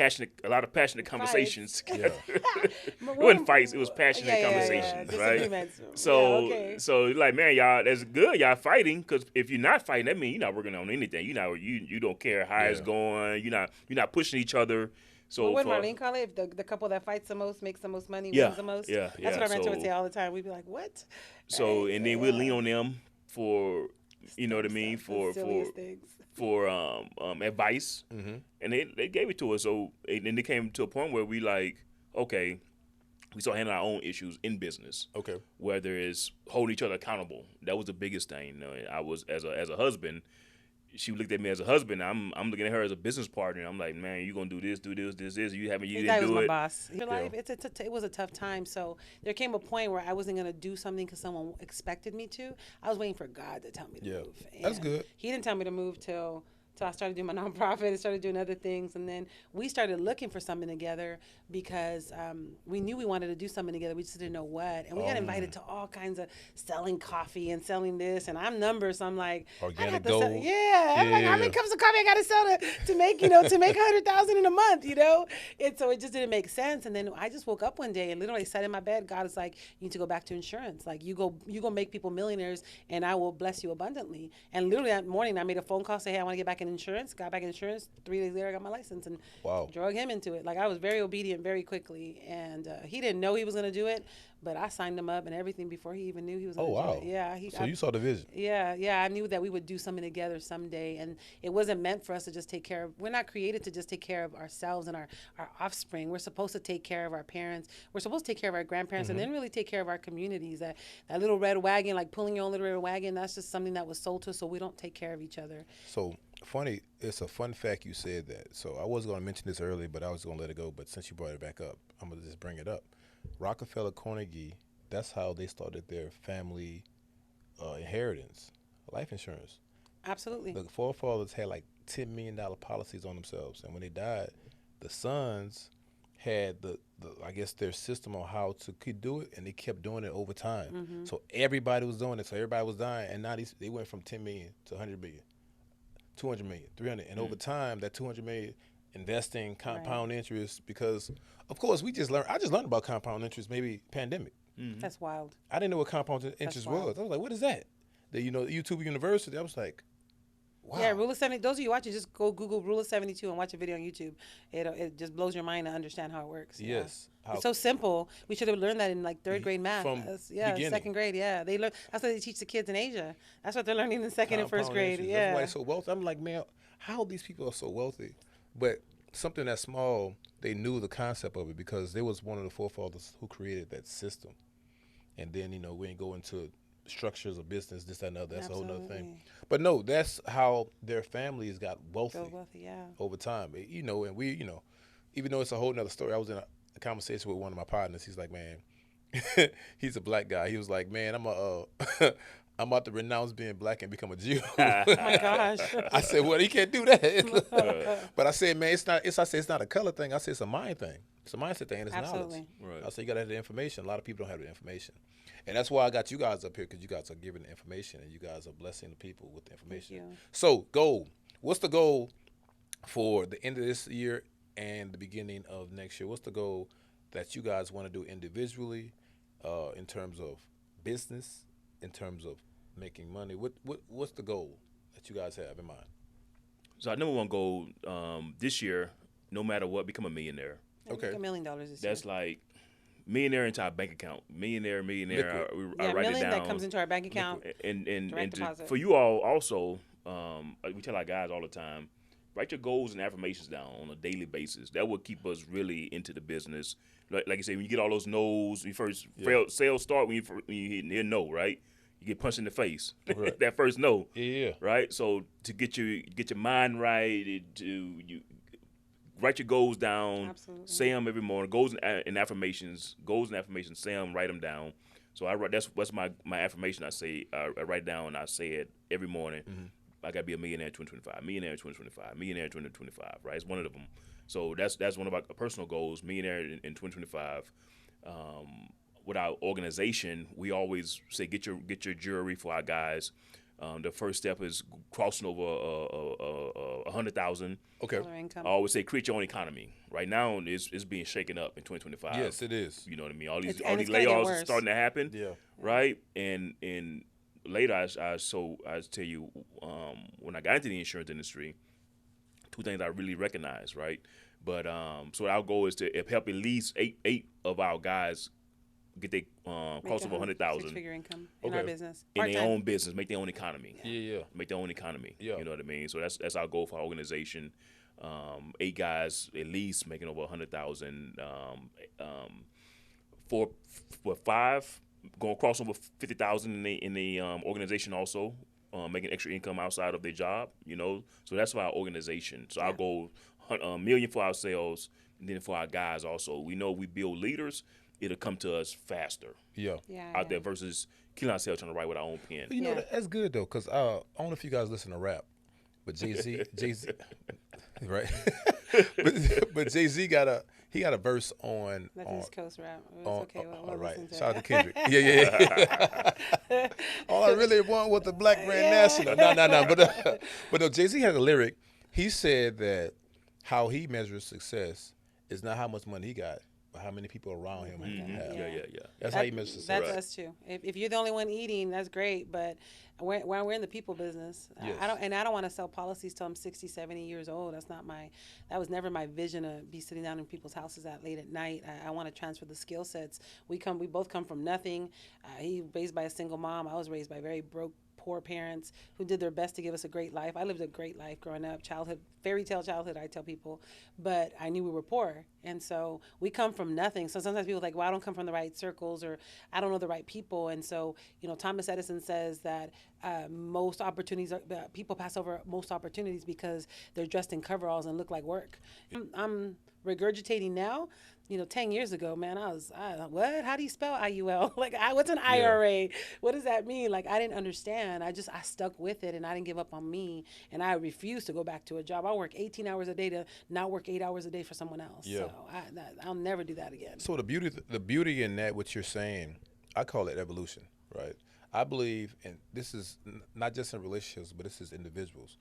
Speaker 3: a lot of passionate conversations.
Speaker 1: Yeah.
Speaker 3: It wasn't fights; it was passionate conversations, right?
Speaker 2: Disagreements.
Speaker 3: So,
Speaker 2: Yeah, okay.
Speaker 3: so like, man, y'all, that's good. Y'all fighting, because if you're not fighting, that means you're not working on anything. You don't care how it's going. You're not pushing each other. So
Speaker 2: What would Marlene call it? If the couple that fights the most makes the most money,
Speaker 3: Yeah,
Speaker 2: wins the most.
Speaker 3: yeah,
Speaker 2: That's what our mentor would
Speaker 3: so-
Speaker 2: say all the time. We'd be like, "What?"
Speaker 3: So,
Speaker 2: Right,
Speaker 3: and then
Speaker 2: so,
Speaker 3: we'll lean on them for, you know what I mean,
Speaker 2: The silliest things.
Speaker 3: for advice, and they gave it to us. So and then they came to a point where we like, okay, we start handling our own issues in business.
Speaker 1: Okay.
Speaker 3: Whether it's holding each other accountable, that was the biggest thing. You know, I was as a husband. She looked at me as a husband. I'm looking at her as a business partner. I'm like, man, you gonna do this. You haven't, you
Speaker 2: This guy
Speaker 3: didn't
Speaker 2: was
Speaker 3: do
Speaker 2: my
Speaker 3: it.
Speaker 2: boss. Your life, it was a tough time. So there came a point where I wasn't gonna do something because someone expected me to. I was waiting for God to tell me to
Speaker 1: Yeah.
Speaker 2: move.
Speaker 1: That's
Speaker 2: And
Speaker 1: good.
Speaker 2: He didn't tell me to move till I started doing my nonprofit and started doing other things, and then we started looking for something together because we knew we wanted to do something together. We just didn't know what, and we got invited to all kinds of selling coffee and selling this, and I'm numbers. So I'm like,
Speaker 1: Organic
Speaker 2: I have to
Speaker 1: gold.
Speaker 2: sell, yeah. I'm like, how many cups of coffee I got to sell to make $100,000 in a month, And so it just didn't make sense. And then I just woke up one day and literally sat in my bed. God is like, you need to go back to insurance. Like you go make people millionaires, and I will bless you abundantly. And literally that morning, I made a phone call, say, hey, I want to get back in insurance. Got back in insurance. 3 days later, I got my license and
Speaker 1: Wow.
Speaker 2: drug him into it. Like I was very obedient very quickly, and he didn't know he was going to do it, but I signed him up and everything before he even knew he was going to
Speaker 1: Oh, wow.
Speaker 2: do it. Yeah.
Speaker 1: So you saw the vision.
Speaker 2: Yeah, I knew that we would do something together someday, and it wasn't meant for us to just take care of. We're not created to just take care of ourselves and our offspring. We're supposed to take care of our parents. We're supposed to take care of our grandparents, and then really take care of our communities. That little red wagon, like pulling your own little red wagon, that's just something that was sold to us, so we don't take care of each other.
Speaker 1: So funny, it's a fun fact you said that. So I was going to mention this earlier, but I was going to let it go. But since you brought it back up, I'm going to just bring it up. Rockefeller Carnegie, that's how they started their family inheritance, life insurance.
Speaker 2: Absolutely.
Speaker 1: The forefathers had like $10 million policies on themselves. And when they died, the sons had the I guess their system on how to keep do it, and they kept doing it over time. So everybody was doing it. So everybody was dying. And now they went from 10 million to 100 million. 200 million, 300, and over time, that 200 million investing compound interest, because of course I just learned about compound interest maybe pandemic.
Speaker 2: That's wild.
Speaker 1: I didn't know what compound interest was.
Speaker 2: wild.
Speaker 1: I was like, what is that? YouTube University. I was like, wow.
Speaker 2: Yeah, Rule of 70. Those of you watching, just go Google Rule of 72 and watch a video on YouTube. It just blows your mind to understand how it works. Yeah.
Speaker 1: Yes.
Speaker 2: It's so simple. We should have learned that in like third grade math.
Speaker 1: From beginning.
Speaker 2: Second grade. Yeah, they learn. That's what they teach the kids in Asia. That's what they're learning in second and first
Speaker 1: Compound
Speaker 2: grade.
Speaker 1: interest.
Speaker 2: Yeah.
Speaker 1: That's why they're so wealthy. I'm like, man, how these people are so wealthy? But something that small, they knew the concept of it because they was one of the forefathers who created that system. And then, we ain't go into structures of business, this, that, and other. That's a whole nother thing.
Speaker 2: Absolutely.
Speaker 1: But no, that's how their families got wealthy,
Speaker 2: So wealthy, yeah.
Speaker 1: over time. And we, even though it's a whole nother story, I was in a conversation with one of my partners. He's like, man, he's a black guy. He was like, man, I'm about to renounce being black and become a Jew.
Speaker 2: Oh my gosh.
Speaker 1: I said, well, he can't do that. But I said, man, it's not a color thing. I said, it's a mind thing. It's a mindset thing, and it's
Speaker 2: Absolutely.
Speaker 1: knowledge.
Speaker 3: Right.
Speaker 1: I said, you got to have the information. A lot of people don't have the information. And that's why I got you guys up here, because you guys are giving the information, and you guys are blessing the people with the information.
Speaker 2: you.
Speaker 1: So, goal. What's the goal for the end of this year and the beginning of next year? What's the goal that you guys want to do individually, in terms of business, in terms of making money? What's the goal that you guys have in mind?
Speaker 3: So our number one goal this year, no matter what, become a millionaire.
Speaker 1: Okay.
Speaker 2: $1 million this
Speaker 3: That's
Speaker 2: year.
Speaker 3: like millionaire into our bank account. Millionaire.
Speaker 1: Liquid.
Speaker 3: I write it
Speaker 2: million
Speaker 3: down.
Speaker 2: that comes into our bank account.
Speaker 3: And
Speaker 2: direct deposit.
Speaker 3: for you all also, we tell our guys all the time, write your goals and affirmations down on a daily basis. That will keep us really into the business. Like you say, when you get all those no's, when you first sales start, when you hit no, right? You get punched in the face.
Speaker 1: Right.
Speaker 3: That first no.
Speaker 1: Yeah.
Speaker 3: Right. So to get your mind right, you write your goals down.
Speaker 2: Absolutely.
Speaker 3: Say them every morning. Goals and affirmations. Goals and affirmations. Say them. Write them down. So I write. That's my affirmation. I say. I write down. I say it every morning.
Speaker 1: Mm-hmm.
Speaker 3: I gotta be a millionaire in 2025. Millionaire in 2025. Millionaire in 2025. Right. It's one of them. So that's one of our personal goals. Millionaire in 2025. With our organization, we always say get your jewelry for our guys. The first step is crossing over 100,000.
Speaker 1: Okay.
Speaker 2: Dollar income.
Speaker 3: I always say create your own economy. Right now, it's being shaken up in 2025.
Speaker 1: Yes, it is.
Speaker 3: You know what I mean? All these
Speaker 2: And it's gonna get
Speaker 3: layoffs are
Speaker 2: worse.
Speaker 3: starting to happen.
Speaker 1: Yeah.
Speaker 3: Right. And later, I tell you, when I got into the insurance industry, two things I really recognize. Right. But so our goal is to help at least eight of our guys get their cross over 100,000
Speaker 2: Six-figure income in
Speaker 1: Okay.
Speaker 2: our business.
Speaker 3: in their
Speaker 2: Part-time.
Speaker 3: own business, make their own economy.
Speaker 1: Yeah.
Speaker 3: Make their own economy.
Speaker 1: Yeah.
Speaker 3: You know what I mean? So that's our goal for our organization. 8 guys at least making over 100,000. 5 going to cross over 50,000 in the organization also, making extra income outside of their job. You know, so that's for our organization. So our goal, $1 million for ourselves, and then for our guys also. We know we build leaders. It'll come to us faster
Speaker 1: Yeah.
Speaker 3: out there versus killing ourselves trying to write with our own pen.
Speaker 1: You know,
Speaker 2: Yeah.
Speaker 1: that's good though, because I don't know if you guys listen to rap, but Jay-Z, right? but Jay-Z got a verse on.
Speaker 2: That's
Speaker 1: on
Speaker 2: East Coast rap. It's
Speaker 1: on-
Speaker 2: okay. We'll
Speaker 1: all right.
Speaker 2: listen to
Speaker 1: Shout out
Speaker 2: it.
Speaker 1: to Kendrick. Yeah. All I really want was the Black Brand National. No. But no, Jay-Z had a lyric. He said that how he measures success is not how much money he got, but how many people around him he
Speaker 3: Mhm.
Speaker 1: have.
Speaker 3: Yeah.
Speaker 1: That's how he measures success.
Speaker 2: That's us too. If you're the only one eating, that's great. But we're in the people business.
Speaker 1: Yes.
Speaker 2: I don't want to sell policies till I'm 60, 70 years old. That was never my vision to be sitting down in people's houses late at night. I want to transfer the skill sets. We both come from nothing. He raised by a single mom. I was raised by very broke, poor parents who did their best to give us a great life. I lived a great life growing up, fairy tale childhood, I tell people, but I knew we were poor. And so we come from nothing. So sometimes people are like, well, I don't come from the right circles, or I don't know the right people. And so, Thomas Edison says that most opportunities, people pass over most opportunities because they're dressed in coveralls and look like work. I'm regurgitating now. 10 years ago, man, what? How do you spell IUL? What's an IRA? What does that mean? I didn't understand. I stuck with it, and I didn't give up on me, and I refused to go back to a job. I work 18 hours a day to not work 8 hours a day for someone else.
Speaker 1: Yeah.
Speaker 2: So I'll never do that again.
Speaker 1: So the beauty in that, what you're saying, I call it evolution, right? I believe, and this is not just in relationships, but this is individuals.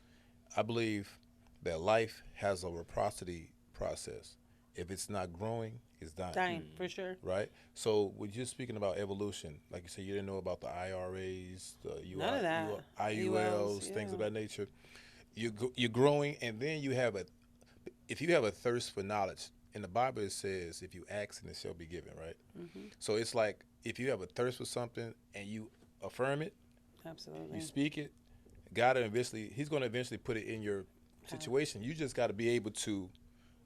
Speaker 1: I believe that life has a reciprocity process. If it's not growing, it's dying.
Speaker 2: Dying, for sure.
Speaker 1: Right? So when you're speaking about evolution, like you said, you didn't know about the IRAs, the
Speaker 2: None of that.
Speaker 1: IULs, things of that nature. You're growing, and then if you have a thirst for knowledge, in the Bible it says, if you ask and it shall be given, right?
Speaker 2: Mm-hmm.
Speaker 1: So it's like, if you have a thirst for something and you affirm it,
Speaker 2: Absolutely.
Speaker 1: you speak it, He's going to eventually put it in your situation. You just got to be able to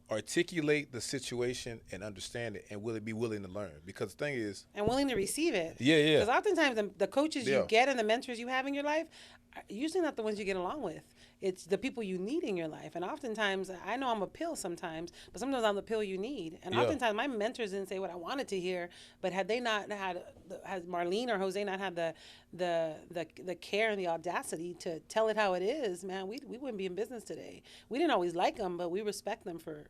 Speaker 1: articulate the situation and understand it, and be willing to learn. Because the thing is,
Speaker 2: And willing to receive it.
Speaker 1: Yeah.
Speaker 2: Because oftentimes the coaches
Speaker 1: Yeah.
Speaker 2: you get and the mentors you have in your life are usually not the ones you get along with. It's the people you need in your life. And oftentimes, I know I'm a pill sometimes, but sometimes I'm the pill you need. And
Speaker 1: Yeah.
Speaker 2: oftentimes, my mentors didn't say what I wanted to hear, but had they not had, has Marlene or Jose not had the care and the audacity to tell it how it is, man, we wouldn't be in business today. We didn't always like them, but we respect them for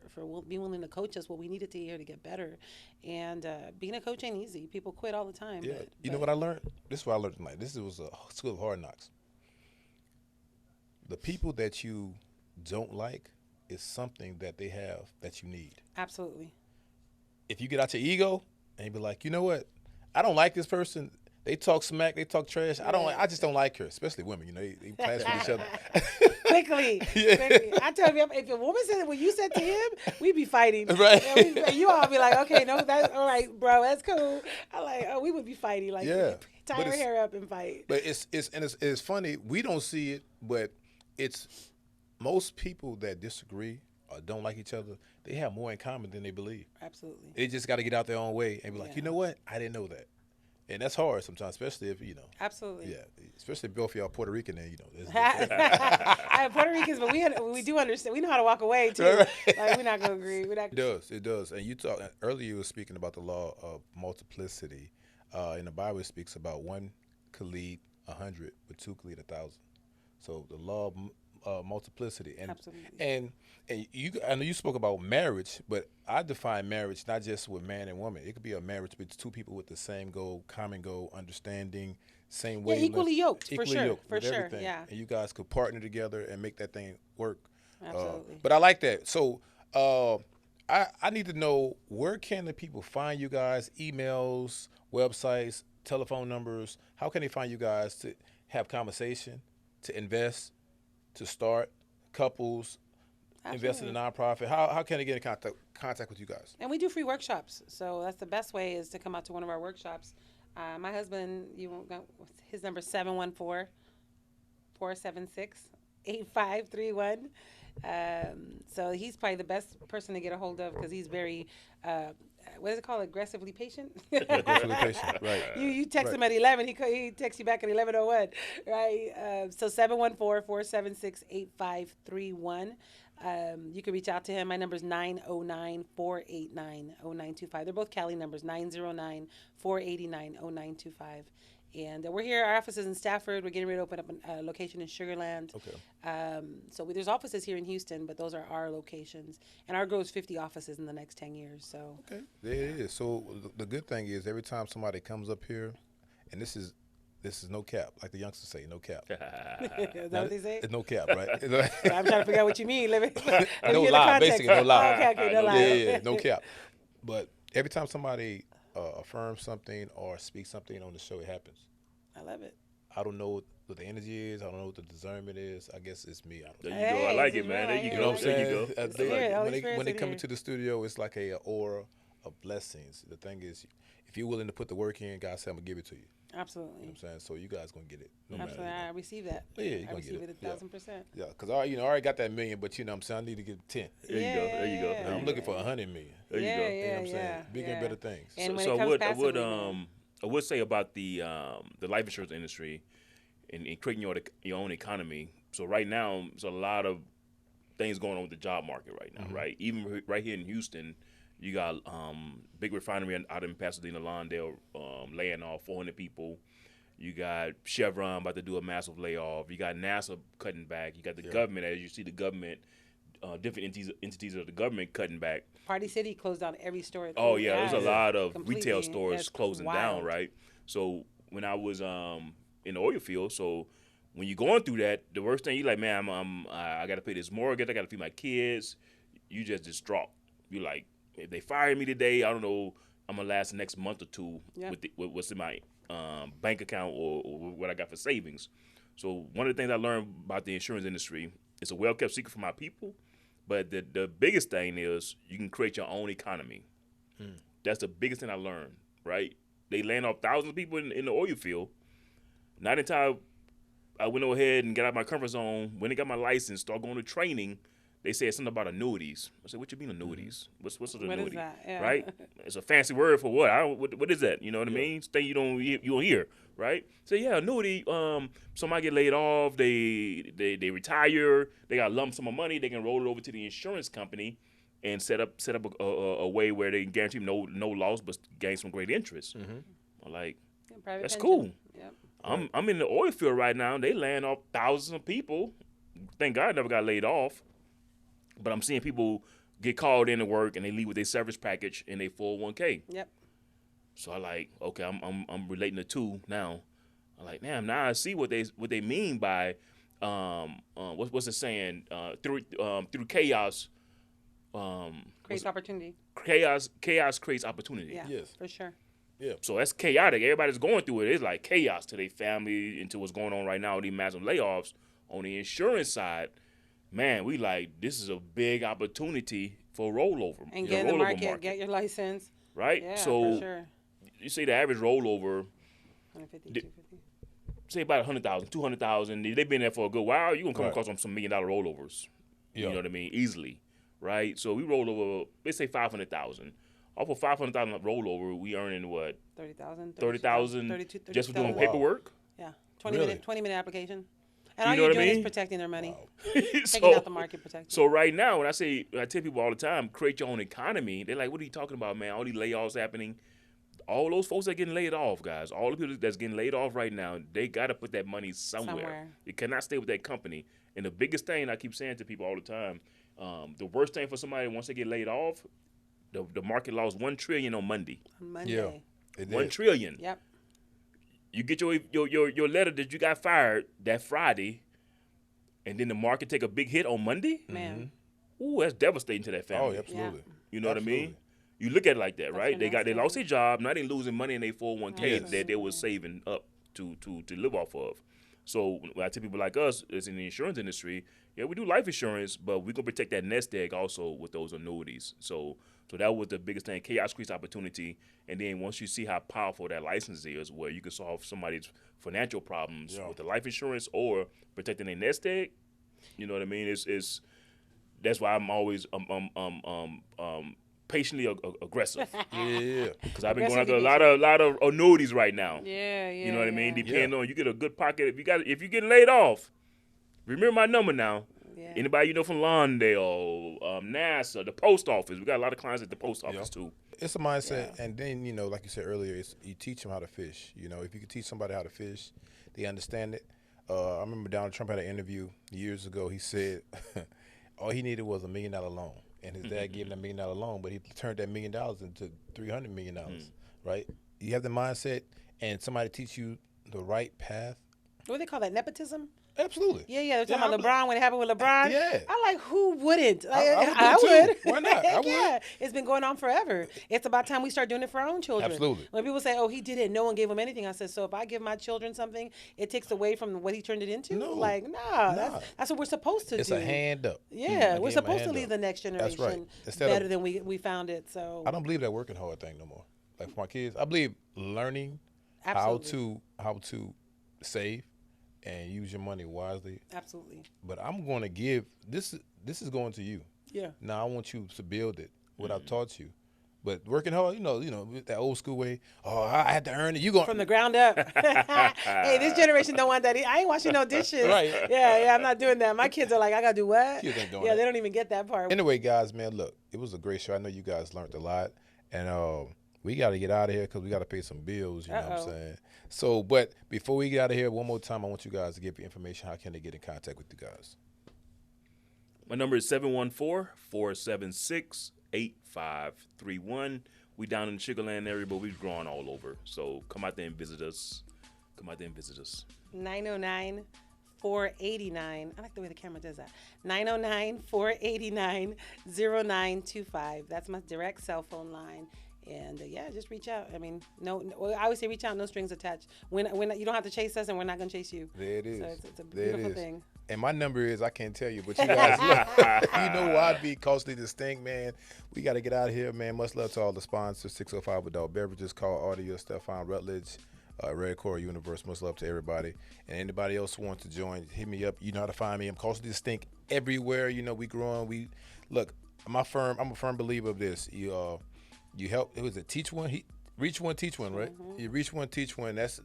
Speaker 2: being willing to coach us what we needed to hear to get better. And being a coach ain't easy. People quit all the time.
Speaker 1: Yeah.
Speaker 2: But,
Speaker 1: You know what I learned? This is what I learned tonight. This was a school of hard knocks. The people that you don't like is something that they have that you need.
Speaker 2: Absolutely.
Speaker 1: If you get out your ego and you be like, you know what? I don't like this person. They talk smack. They talk trash. I just don't like her, especially women. You know, they clash with each other.
Speaker 2: Quickly. I tell you, if a woman said what you said to him, we'd be fighting.
Speaker 1: Right.
Speaker 2: And you all be like, okay, no, that's all right, bro, that's cool. I like, oh, we would be fighting. Like,
Speaker 1: Yeah.
Speaker 2: tie
Speaker 1: But
Speaker 2: her
Speaker 1: it's-
Speaker 2: hair up and fight.
Speaker 1: But it's funny. We don't see it, but it's most people that disagree or don't like each other. They have more in common than they believe.
Speaker 2: Absolutely.
Speaker 1: They just got to get out their own way and be like,
Speaker 2: Yeah.
Speaker 1: you know what? I didn't know that. And that's hard sometimes, especially if, you know.
Speaker 2: Absolutely.
Speaker 1: Yeah, especially if both of y'all Puerto Rican and, you know.
Speaker 2: I have Puerto Ricans, but we do understand. We know how to walk away too.
Speaker 1: Right.
Speaker 2: Like, we're not gonna agree. We're not.
Speaker 1: It does. And you talk earlier. You were speaking about the law of multiplicity. In the Bible, it speaks about one could lead 100, but two could lead 1,000. So the law of multiplicity. And
Speaker 2: Absolutely.
Speaker 1: and you, I know you spoke about marriage, but I define marriage not just with man and woman. It could be a marriage with two people with the same goal, common goal, understanding, same way.
Speaker 2: equally yoked, for
Speaker 1: equally
Speaker 2: sure,
Speaker 1: yoked
Speaker 2: for
Speaker 1: with
Speaker 2: sure,
Speaker 1: everything.
Speaker 2: yeah.
Speaker 1: And you guys could partner together and make that thing work.
Speaker 2: Absolutely.
Speaker 1: But I like that. So I need to know, where can the people find you guys? Emails, websites, telephone numbers. How can they find you guys to have conversation, to invest, to start couples, invest in a nonprofit? How can they get in contact with you guys?
Speaker 2: And we do free workshops. So that's the best way, is to come out to one of our workshops. My husband, his number is 714-476-8531. So he's probably the best person to get a hold of, because he's very, what is it called, aggressively patient?
Speaker 1: Aggressively patient, right.
Speaker 2: You text
Speaker 1: Right.
Speaker 2: him at 11, he texts you back at 11:01, right? So 714-476-8531. You can reach out to him. My number is 909-489-0925. They're both Cali numbers, 909-489-0925. And we're here. Our office is in Stafford. We're getting ready to open up a location in Sugar Land.
Speaker 1: Okay.
Speaker 2: So there's offices here in Houston, but those are our locations. And our goal is 50 offices in the next 10 years. So
Speaker 1: Okay. There it is. So the good thing is, every time somebody comes up here, and this is no cap, like the youngsters say, no cap.
Speaker 2: is that what they say?
Speaker 1: It's no cap, right?
Speaker 2: I'm trying to figure out what you mean. Let me
Speaker 1: No
Speaker 2: hear the
Speaker 1: lie,
Speaker 2: context.
Speaker 1: basically, no lie.
Speaker 2: Oh, okay, no lie.
Speaker 1: Yeah, no cap. But every time somebody affirms something or speaks something on the show, it happens.
Speaker 2: I love it.
Speaker 1: I don't know what the energy is. I don't know what the discernment is. I guess it's me. I don't know.
Speaker 3: There you go. I
Speaker 2: Hey,
Speaker 3: like
Speaker 2: see,
Speaker 3: it, man. There you
Speaker 2: you
Speaker 3: go.
Speaker 1: You know what I'm
Speaker 3: There you
Speaker 1: saying?
Speaker 3: go.
Speaker 2: Spirit, Holy
Speaker 1: When
Speaker 2: Spirit's
Speaker 1: they
Speaker 2: in
Speaker 1: come
Speaker 2: here.
Speaker 1: into the studio, it's like a aura of blessings. The thing is, if you're willing to put the work in, God said, I'm going to give it to you. You know
Speaker 2: Absolutely.
Speaker 1: what I'm saying? So you guys going to get it. No
Speaker 2: Absolutely.
Speaker 1: matter.
Speaker 2: I receive that.
Speaker 1: Yeah, you're
Speaker 2: I
Speaker 1: gonna get
Speaker 2: receive
Speaker 1: it.
Speaker 2: it
Speaker 1: Yeah.
Speaker 2: 1,000%.
Speaker 1: Yeah, because I already got that million, but you know what I'm saying? I need to get 10.
Speaker 3: There you go. There you go.
Speaker 2: Yeah.
Speaker 3: There
Speaker 1: I'm
Speaker 3: you
Speaker 1: looking
Speaker 3: go.
Speaker 1: for 100 million.
Speaker 3: There you go.
Speaker 1: You know what I'm saying?
Speaker 2: yeah,
Speaker 1: Bigger
Speaker 2: yeah.
Speaker 1: and better things.
Speaker 2: And when
Speaker 3: So
Speaker 2: it comes
Speaker 3: I
Speaker 2: passively,
Speaker 3: would say about the life insurance industry and creating your own economy. So right now, there's a lot of things going on with the job market right now, right? Even right here in Houston, you got big refinery out in Pasadena, Lawndale, laying off 400 people. You got Chevron about to do a massive layoff. You got NASA cutting back. You got the government, as you see the government, different entities of the government cutting back.
Speaker 2: Party City closed down every store.
Speaker 3: Oh yeah, there's a lot of
Speaker 2: Completely.
Speaker 3: retail stores
Speaker 2: That's
Speaker 3: closing
Speaker 2: wild.
Speaker 3: down, right? So when I was in the oil field, so when you're going through that, the worst thing, you like, man, I got to pay this mortgage, I got to feed my kids. You just distraught. You like, if they fire me today, I don't know, I'm gonna last the next month or two with what's in my bank account or what I got for savings. So one of the things I learned about the insurance industry, it's a well kept secret for my people, but the biggest thing is you can create your own economy. That's the biggest thing I learned, right? They land off thousands of people in the oil field. Not until I went ahead and got out of my comfort zone, when I got my license, started going to training, they said something about annuities. I said, what you mean annuities? What's an
Speaker 2: What is
Speaker 3: annuity?
Speaker 2: that? Yeah.
Speaker 3: Right? It's a fancy word for what? What is that? You know what I mean? It's a thing you don't hear, right? So yeah, annuity. Somebody get laid off, they retire, they got a lump sum of money, they can roll it over to the insurance company and set up a way where they can guarantee no loss, but gain some great interest. Like
Speaker 2: Private
Speaker 3: that's
Speaker 2: pension.
Speaker 3: cool.
Speaker 2: Yep.
Speaker 3: I'm in the oil field right now. They laying off thousands of people. Thank God I never got laid off, but I'm seeing people get called into work and they leave with their severance package and their 401k.
Speaker 2: Yep.
Speaker 3: So I like, okay, I'm relating the two now. I'm like, damn, now I see what they mean by what's it saying? Through chaos,
Speaker 2: Creates opportunity.
Speaker 3: chaos creates opportunity.
Speaker 2: Yeah.
Speaker 1: Yes.
Speaker 2: For sure.
Speaker 1: Yeah.
Speaker 3: So that's chaotic. Everybody's going through it. It's like chaos to their family, into what's going on right now, these massive layoffs. On the insurance side, man, we like, this is a big opportunity for rollover.
Speaker 2: And get in the market, get your license.
Speaker 3: right?
Speaker 2: Yeah,
Speaker 3: So
Speaker 2: for sure.
Speaker 3: you say the average rollover,
Speaker 2: 150,
Speaker 3: Di-
Speaker 2: 250.
Speaker 3: say about 100,000, 200,000. They've been there for a good while. You're gonna come
Speaker 1: Right.
Speaker 3: across some $1 million rollovers.
Speaker 1: Yeah.
Speaker 3: You know what I mean? Easily, right? So we roll over, let's say 500,000. Off of 500,000 rollover, we earning what?
Speaker 2: 30,000.
Speaker 3: 30,000
Speaker 2: 32,
Speaker 3: just for doing
Speaker 2: 32,000.
Speaker 1: Wow.
Speaker 3: paperwork.
Speaker 2: Yeah.
Speaker 1: Really?
Speaker 2: 20-minute application. And
Speaker 3: You
Speaker 2: all
Speaker 3: know
Speaker 2: you're
Speaker 3: what I
Speaker 2: doing is
Speaker 3: mean?
Speaker 2: protecting their money. Taking
Speaker 3: so,
Speaker 2: out the market protection.
Speaker 3: so right now, when I tell people all the time, create your own economy. They're like, "What are you talking about, man? All these layoffs happening." All those folks that are getting laid off, guys. All the people that's getting laid off right now, they got to put that money somewhere. It cannot stay with that company. And the biggest thing I keep saying to people all the time, the worst thing for somebody once they get laid off, the market lost $1 trillion on Monday.
Speaker 2: On Monday.
Speaker 1: Yeah. It
Speaker 3: $1
Speaker 1: did.
Speaker 3: trillion.
Speaker 2: Yep.
Speaker 3: You get your letter that you got fired that Friday, and then the market take a big hit on Monday.
Speaker 2: Man.
Speaker 3: Ooh, that's devastating to that
Speaker 1: Oh,
Speaker 3: family.
Speaker 1: absolutely.
Speaker 3: You know what I mean?
Speaker 1: Absolutely.
Speaker 3: You look at it like that, right? They
Speaker 2: nasty.
Speaker 3: lost their job. Now they losing money in their 401k
Speaker 1: Yes.
Speaker 3: that they were saving up to live off of. So when I tell people like us, it's in the insurance industry. Yeah, we do life insurance, but we're gonna protect that nest egg also with those annuities. So that was the biggest thing. Chaos creates opportunity, and then once you see how powerful that license is, where you can solve somebody's financial problems
Speaker 1: Yeah.
Speaker 3: with the life insurance or protecting their nest egg, you know what I mean? It's that's why I'm always patiently aggressive,
Speaker 1: Yeah.
Speaker 3: because I've been going
Speaker 2: Aggressive
Speaker 3: after a lot of annuities right now.
Speaker 2: Yeah, yeah.
Speaker 3: You know what I mean?
Speaker 2: Yeah.
Speaker 3: Depending on, you get a good pocket. If you're getting laid off, remember my number now.
Speaker 2: Yeah.
Speaker 3: Anybody you know from Lawndale, NASA, the post office. We got a lot of clients at the post office too.
Speaker 1: It's a mindset, and then like you said earlier, you teach them how to fish. If you could teach somebody how to fish, they understand it. I remember Donald Trump had an interview years ago. He said all he needed was $1 million loan, and his dad gave him $1 million loan, but he turned that $1 million into $300 million. Right? You have the mindset, and somebody teach you the right path.
Speaker 2: What do they call that? Nepotism?
Speaker 1: Absolutely.
Speaker 2: Yeah. They're talking about LeBron, when it happened with LeBron.
Speaker 1: Yeah.
Speaker 2: I like, who wouldn't? Like,
Speaker 1: I would
Speaker 2: would.
Speaker 1: too. Why not? I would.
Speaker 2: Yeah. It's been going on forever. It's about time we start doing it for our own children.
Speaker 1: Absolutely.
Speaker 2: When people say, oh, he did it, no one gave him anything, I said, so if I give my children something, it takes away from what he turned it into?
Speaker 1: No.
Speaker 2: Like, nah. That's what we're supposed to
Speaker 1: It's
Speaker 2: do.
Speaker 1: a hand up.
Speaker 2: Yeah,
Speaker 1: I
Speaker 2: we're
Speaker 1: gave him a
Speaker 2: supposed to
Speaker 1: hand
Speaker 2: leave
Speaker 1: up.
Speaker 2: the next
Speaker 1: That's
Speaker 2: generation
Speaker 1: right. Instead
Speaker 2: better
Speaker 1: of-
Speaker 2: than we found it. So
Speaker 1: I don't believe that working hard thing no more. Like for my kids, I believe learning
Speaker 2: Absolutely.
Speaker 1: how to save and use your money wisely.
Speaker 2: Absolutely.
Speaker 1: But I'm going to give this is going to you.
Speaker 2: Yeah.
Speaker 1: Now I want you to build it. What I've taught you. But working hard, that old school way. Oh, I had to earn it. You going
Speaker 2: From the ground up. Hey, this generation don't want that. I ain't washing no dishes.
Speaker 1: Right.
Speaker 2: Yeah, I'm not doing that. My kids are like, I gotta do what?
Speaker 1: Kids ain't doing
Speaker 2: yeah,
Speaker 1: that.
Speaker 2: they don't even get that part.
Speaker 1: Anyway, guys, man, look, it was a great show. I know you guys learned a lot, and we got to get out of here because we got to pay some bills. You know what I'm saying? So, but before we get out of here, one more time, I want you guys to give your information. How can they get in contact with you guys?
Speaker 3: My number is 714-476-8531. We down in the Sugar Land area, but we're growing all over. So come out there and visit us.
Speaker 2: 909-489. I like the way the camera does that. 909-489-0925. That's my direct cell phone line. And just reach out. I mean, I always say reach out, no strings attached. When you don't have to chase us, and we're not gonna chase you.
Speaker 1: There it is.
Speaker 2: So it's a
Speaker 1: There it
Speaker 2: beautiful
Speaker 1: is.
Speaker 2: thing.
Speaker 1: And my number is, I can't tell you, but you guys, you know who I'd be, costly distinct, man. We got to get out of here, man. Much love to all the sponsors, 605 Adult Beverages, Call Audio, Stefan Rutledge, Red Core Universe. Much love to everybody. And anybody else who wants to join, hit me up. You know how to find me. I'm costly distinct everywhere. We growing. Look, I'm a firm believer of this. You help, it was a teach one, reach one, teach one, right? You reach one, teach one. That's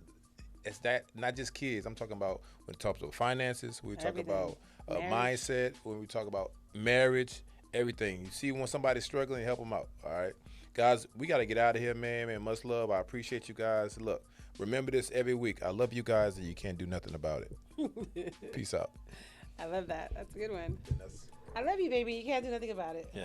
Speaker 1: it's that not just kids. I'm talking about when we talk about finances, when we talk
Speaker 2: Everything.
Speaker 1: about
Speaker 2: Marriage.
Speaker 1: mindset, when we talk about marriage, everything. You see when somebody's struggling, help them out. All right, guys, we got to get out of here, man. Man, much love. I appreciate you guys. Look, remember this every week. I love you guys, and you can't do nothing about it. Peace out.
Speaker 2: I love that. That's a good one. I love you, baby. You can't do nothing about it.
Speaker 1: Yeah.